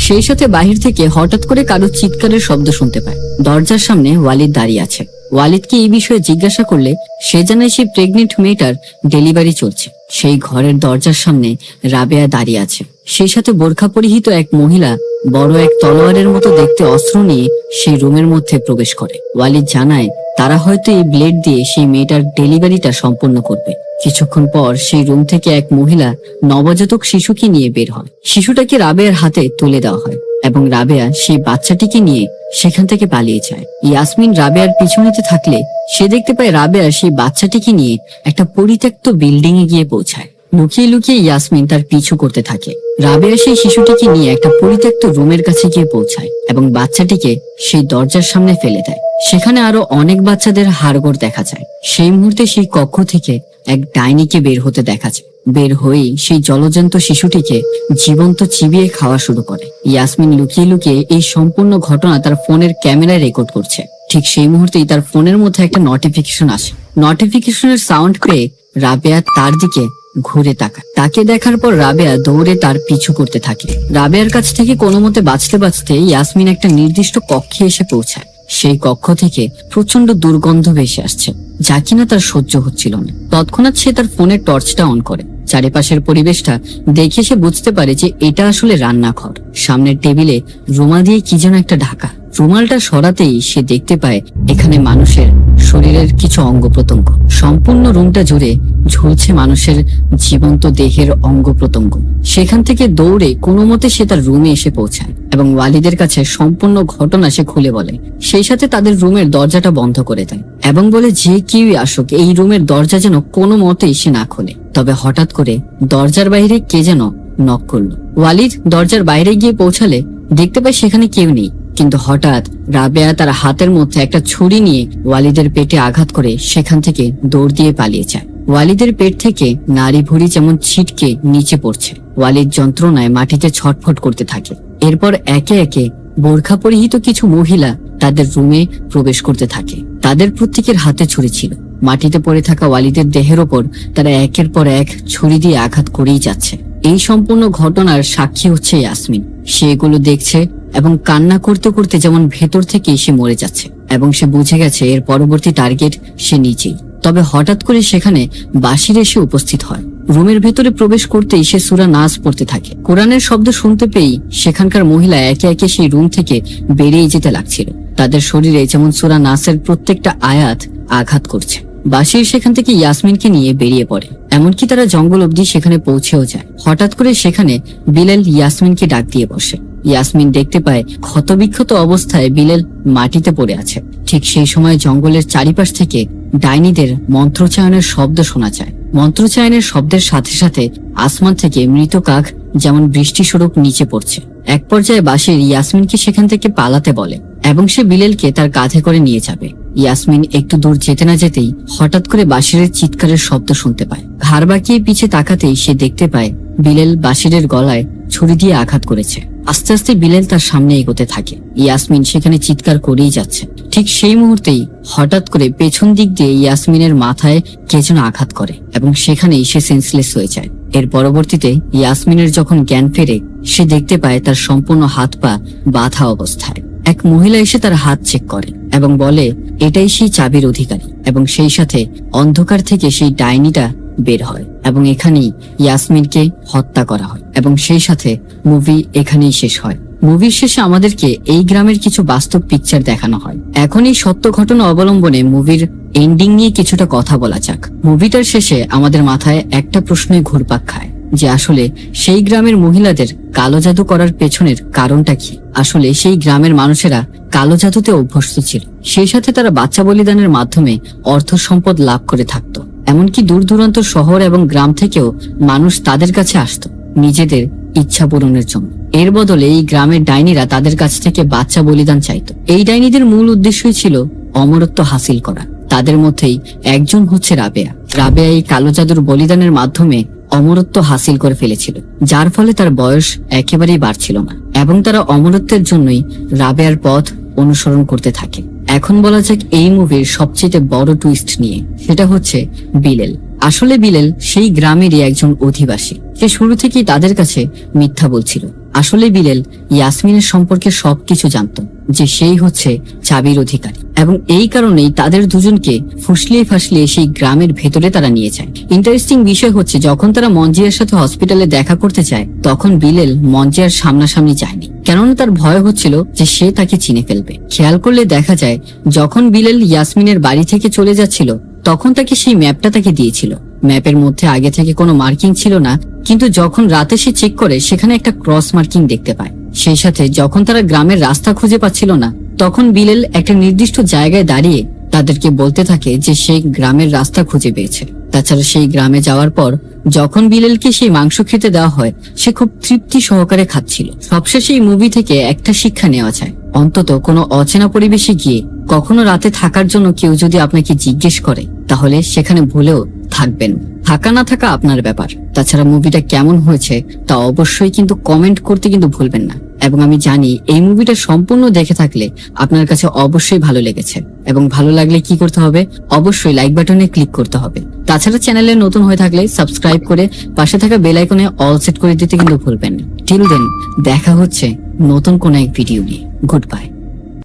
সেই সাথে বাহির থেকে হঠাৎ করে কারো চিৎকারের শব্দ শুনতে পায়। দরজার সামনে ওয়ালিদ দাঁড়িয়ে আছে। ওয়ালিদকে এই বিষয়ে জিজ্ঞাসা করলে সে জানায় সেই প্রেগনেন্ট মেয়েটার ডেলিভারি চলছে। সেই ঘরের দরজার সামনে রাবেয়া দাঁড়িয়ে আছে। সেই সাথে বোরখা পরিহিত এক মহিলা বড় এক তলোয়ারের মতো দেখতে অস্ত্র নিয়ে সেই রুমের মধ্যে প্রবেশ করে। ওয়ালিদ জানায় তারা হয়তো এই ব্লেড দিয়ে সেই মেয়েটার ডেলিভারিটা সম্পন্ন করবে। কিছুক্ষণ পর সেই রুম থেকে এক মহিলা নবজাতক শিশুকে নিয়ে বের হয়। শিশুটাকে রাবেয়ার হাতে তুলে দেওয়া হয় এবং রাবেয়া সেই বাচ্চাটিকে নিয়ে সেখান থেকে পালিয়ে যায়। ইয়াসমিন রাবেয়ার পিছু নিতে থাকলে সে দেখতে পায় রাবেয়া সেই বাচ্চাটিকে নিয়ে একটা পরিত্যক্ত বিল্ডিং এ গিয়ে পৌঁছায়। লুকিয়ে লুকিয়ে ইয়াসমিন তার পিছু করতে থাকে। রাবেয়া সেই শিশুটিকে নিয়ে একটা পরিত্যক্ত রুমের কাছে গিয়ে পৌঁছায় এবং বাচ্চাটিকে সেই দরজার সামনে ফেলে দেয়। সেখানে আরো অনেক বাচ্চাদের হাড়গোড় দেখা যায়। সেই মুহূর্তে সেই কক্ষ থেকে এক ডাইনিকে বের হতে দেখা যায়। বের হয়েই সেই জলজন্ত শিশুটিকে জীবন্ত চিবিয়ে খাওয়া শুরু করে। ইয়াসমিন লুকিয়ে লুকিয়ে এই সম্পূর্ণ ঘটনা তার ফোনের ক্যামেরায় রেকর্ড করছে। ঠিক সেই মুহূর্তেই তার ফোনের মধ্যে একটা নোটিফিকেশন আসে। নোটিফিকেশনের সাউন্ড পেয়ে রাবেয়া তার দিকে ঘুরে তাকায়। তাকে দেখার পর রাবেয়া দৌড়ে তার পিছু করতে থাকে। রাবেয়ার কাছ থেকে কোনো মতে বাঁচতে বাঁচতে ইয়াসমিন একটা নির্দিষ্ট কক্ষে এসে পৌঁছায়। সেই কক্ষ থেকে প্রচন্ড দুর্গন্ধ ভেসে আসছে, যা কিনা তার সহ্য হচ্ছিল না। তৎক্ষণাৎ সে তার ফোনের টর্চটা অন করে। চারিপাশের পরিবেশটা দেখে সে বুঝতে পারে যে এটা আসলে রান্নাঘর। সামনের টেবিলে রুমাল দিয়ে কি যেন একটা ঢাকা। রুমালটা সরাতেই সে দেখতে পায় এখানে মানুষের শরীরের কিছু অঙ্গ প্রত্যঙ্গ। সম্পূর্ণ রুমটা জুড়ে ঝুলছে মানুষের জীবন্ত দেহের অঙ্গ প্রত্যঙ্গ। সেখান থেকে দৌড়ে কোনো মতে সে তার রুমে এসে পৌঁছায় এবং ওয়ালিদের কাছে সম্পূর্ণ ঘটনা সে খুলে বলে। সেই সাথে তাদের রুমের দরজাটা বন্ধ করে দেয় এবং বলে যে কেউই আসুক এই রুমের দরজা যেন কোনো মতেই সে না খোলে। তবে হঠাৎ করে দরজার বাইরে কে যেন নক করলো। ওয়ালিদ দরজার বাইরে গিয়ে পৌঁছালে দেখতে পায় সেখানে কেউ নেই, কিন্তু হঠাৎ রাবেয়া তার হাতের মধ্যে একটা ছুরি নিয়ে ওয়ালিদের পেটে আঘাত করে সেখান থেকে দৌড় দিয়ে পালিয়ে যায়। ওয়ালিদের পেট থেকে নাড়ি ভুঁড়ি যেমন ছিটকে নিচে পড়ছে। ওয়ালিদ যন্ত্রণায় মাটিতে ছটফট করতে থাকে। এরপর একে একে বোরখা পরিহিত কিছু মহিলা তাদের রুমে প্রবেশ করতে থাকে। তাদের প্রত্যেকের হাতে ছুরি ছিল। মাটিতে পড়ে থাকা ওয়ালিদের দেহের ওপর তারা একের পর এক ছুরি দিয়ে আঘাত করেই যাচ্ছে। এই সম্পূর্ণ ঘটনার সাক্ষী হচ্ছে ইয়াসমিন। সে এগুলো দেখছে এবং কান্না করতে করতে যেমন ভেতর থেকে সে মরে যাচ্ছে, এবং সে বুঝে গেছে এর পরবর্তী টার্গেট সে নিজেই। তবে হঠাৎ করে সেখানে বাসির এসে উপস্থিত হয়। রুমের ভেতরে প্রবেশ করতেই সে সূরা নাস পড়তে থাকে। কোরআনের শব্দ শুনতে পেয়েই সেখানকার মহিলা একে একে সেই রুম থেকে বেরিয়ে যেতে লাগছিল। তাদের শরীরে যেমন সূরা নাসের প্রত্যেকটা আয়াত আঘাত করছে। বাশির সেখান থেকে ইয়াসমিনকে নিয়ে বেরিয়ে পড়ে, এমনকি তারা জঙ্গল অবধি সেখানে পৌঁছেও যায়। হঠাৎ করে সেখানে বিলাল ইয়াসমিনকে ডাক দিয়ে বসে। ইয়াসমিন দেখতে পায় ক্ষতবিক্ষত অবস্থায় বিলাল মাটিতে পড়ে আছে। ঠিক সেই সময় জঙ্গলের চারিপাশ থেকে ডাইনিদের মন্ত্রোচ্চারণের শব্দ শোনা যায়। মন্ত্রোচ্চারণের শব্দের সাথে সাথে আসমান থেকে মৃত কাক যেমন বৃষ্টি স্বরূপ নিচে পড়ছে। এক পর্যায়ে বাশির ইয়াসমিনকে সেখান থেকে পালাতে বলে এবং সে বিলালকে তার কাঁধে করে নিয়ে যাবে। ইয়াসমিন একটু দূর যেতে না যেতেই হঠাৎ করে বাশিরের চিৎকারের শব্দ শুনতে পায়। ঘাড় বাঁকিয়ে পিছে তাকাতেই সে দেখতে পায় বিলাল বাশিরের গলায় ছুরি দিয়ে আঘাত করেছে। আস্তে আস্তে বিলাল তার সামনে এগোতে থাকে। ইয়াসমিন সেখানে চিৎকার করেই যাচ্ছে। ঠিক সেই মুহূর্তেই হঠাৎ করে পেছন দিক দিয়ে ইয়াসমিনের মাথায় কে যেন আঘাত করে এবং সেখানেই সে সেন্সলেস হয়ে যায়। এর পরবর্তীতে ইয়াসমিনের যখন জ্ঞান ফেরে সে দেখতে পায় তার সম্পূর্ণ হাত পা বাঁধা অবস্থায়। এক মহিলা এসে তার হাত চেক করে এবং বলে এটাই সেই চাবির অধিকারী, এবং সেই সাথে অন্ধকার থেকে সেই ডাইনিটা বের হয় এবং এখানেই ইয়াসমিনকে হত্যা করা হয় এবং সেই সাথে মুভি এখানেই শেষ হয়। মুভির শেষে আমাদেরকে এই গ্রামের কিছু বাস্তব পিকচার দেখানো হয়। এখন এই সত্য ঘটনা অবলম্বনে মুভির এন্ডিং নিয়ে কিছুটা কথা বলা যাক। মুভিটার শেষে আমাদের মাথায় একটা প্রশ্নই ঘুরপাক খায় যে আসলে সেই গ্রামের মহিলাদের কালো জাদু করার পেছনের কারণটা কি। আসলে সেই গ্রামের মানুষেরা কালো জাদুতে অভ্যস্ত ছিল, সেই সাথে তারা বাচ্চা বলিদানের মাধ্যমে অর্থ সম্পদ লাভ করে থাকত। এমনকি দূর দূরান্ত শহর এবং গ্রাম থেকেও মানুষ তাদের কাছে আসত নিজেদের ইচ্ছা পূরণের জন্য। এর বদলে এই গ্রামের ডাইনিরা তাদের কাছ থেকে বাচ্চা বলিদান চাইত। এই ডাইনিদের মূল উদ্দেশ্যই ছিল অমরত্ব হাসিল করা। তাদের মধ্যেই একজন হচ্ছে রাবেয়া। রাবেয়া এই কালো জাদুর বলিদানের মাধ্যমে অমরত্ব হাসিল করে ফেলেছিল, যার ফলে তার বয়স একেবারেই বাড়ছিল না এবং তারা অমরত্বের জন্যই রাবেয়ার পথ অনুসরণ করতে থাকে। এখন বলা যাক এই মুভির সবচেয়ে বড় টুইস্ট নিয়ে, সেটা হচ্ছে বিলাল। আসলে বিলাল সেই গ্রামেরই একজন অধিবাসী। সে শুরু থেকেই তাদের কাছে মিথ্যা বলছিল। আসলে বিলাল ইয়াসমিনের সম্পর্কে সবকিছু জানতো, যে সেই হচ্ছে চাবির অধিকারী, এবং এই কারণেই তাদের দুজনকে ফুসলিয়ে ফাসলিয়ে সেই গ্রামের ভেতরে তারা নিয়ে যায়। ইন্টারেস্টিং বিষয় হচ্ছে যখন তারা মঞ্জিয়ার সাথে হসপিটালে দেখা করতে চায় তখন বিলাল মঞ্জিয়ার সামনাসামনি যায়নি, কেননা তার ভয় হচ্ছিল যে সে তাকে চিনে ফেলবে। খেয়াল করলে দেখা যায় যখন বিলাল ইয়াসমিনের বাড়ি থেকে চলে যাচ্ছিল তখন তাকে সেই ম্যাপটা তাকে দিয়েছিল। ম্যাপের মধ্যে আগে থেকে কোনো মার্কিং ছিল না, কিন্তু যখন রাতে সে চেক করে সেখানে একটা ক্রস মার্কিং দেখতে পায়। সেই সাথে যখন তারা গ্রামের রাস্তা খুঁজে পাচ্ছিল না তখন বিলাল একটা নির্দিষ্ট জায়গায় দাঁড়িয়ে তাদেরকে বলতে থাকে যে সে গ্রামের রাস্তা খুঁজে পেয়েছে। তাছাড়া সেই গ্রামে যাওয়ার পর যখন বিলালকে সেই মাংস খেতে দেওয়া হয় সে খুব তৃপ্তি সহকারে খাচ্ছিল। সবশেষে এই মুভি থেকে একটা শিক্ষা নেওয়া যায়, অন্তত কোনো অচেনা পরিবেশে গিয়ে কখনো রাতে থাকার জন্য কেউ যদি আপনাকে জিজ্ঞেস করে তাহলে সেখানে ভুলেও থাকবেন। থাকা না থাকা আপনার ব্যাপার। তাছাড়া মুভিটা কেমন হয়েছে তা অবশ্যই কিন্তু কমেন্ট করতে কিন্তু ভুলবেন না। এবং আমি জানি এই মুভিটা সম্পূর্ণ দেখে থাকলে আপনার কাছে অবশ্যই ভালো লেগেছে, এবং ভালো লাগলে কি করতে হবে, অবশ্যই লাইক বাটনে ক্লিক করতে হবে। তাছাড়া চ্যানেলে নতুন হয়ে থাকলে সাবস্ক্রাইব করে পাশে থাকা বেল আইকনে অল সেট করে দিতে কিন্তু ভুলবেন না। টিল দেন দেখা হচ্ছে নতুন কোন এক ভিডিও নিয়ে। Good bye.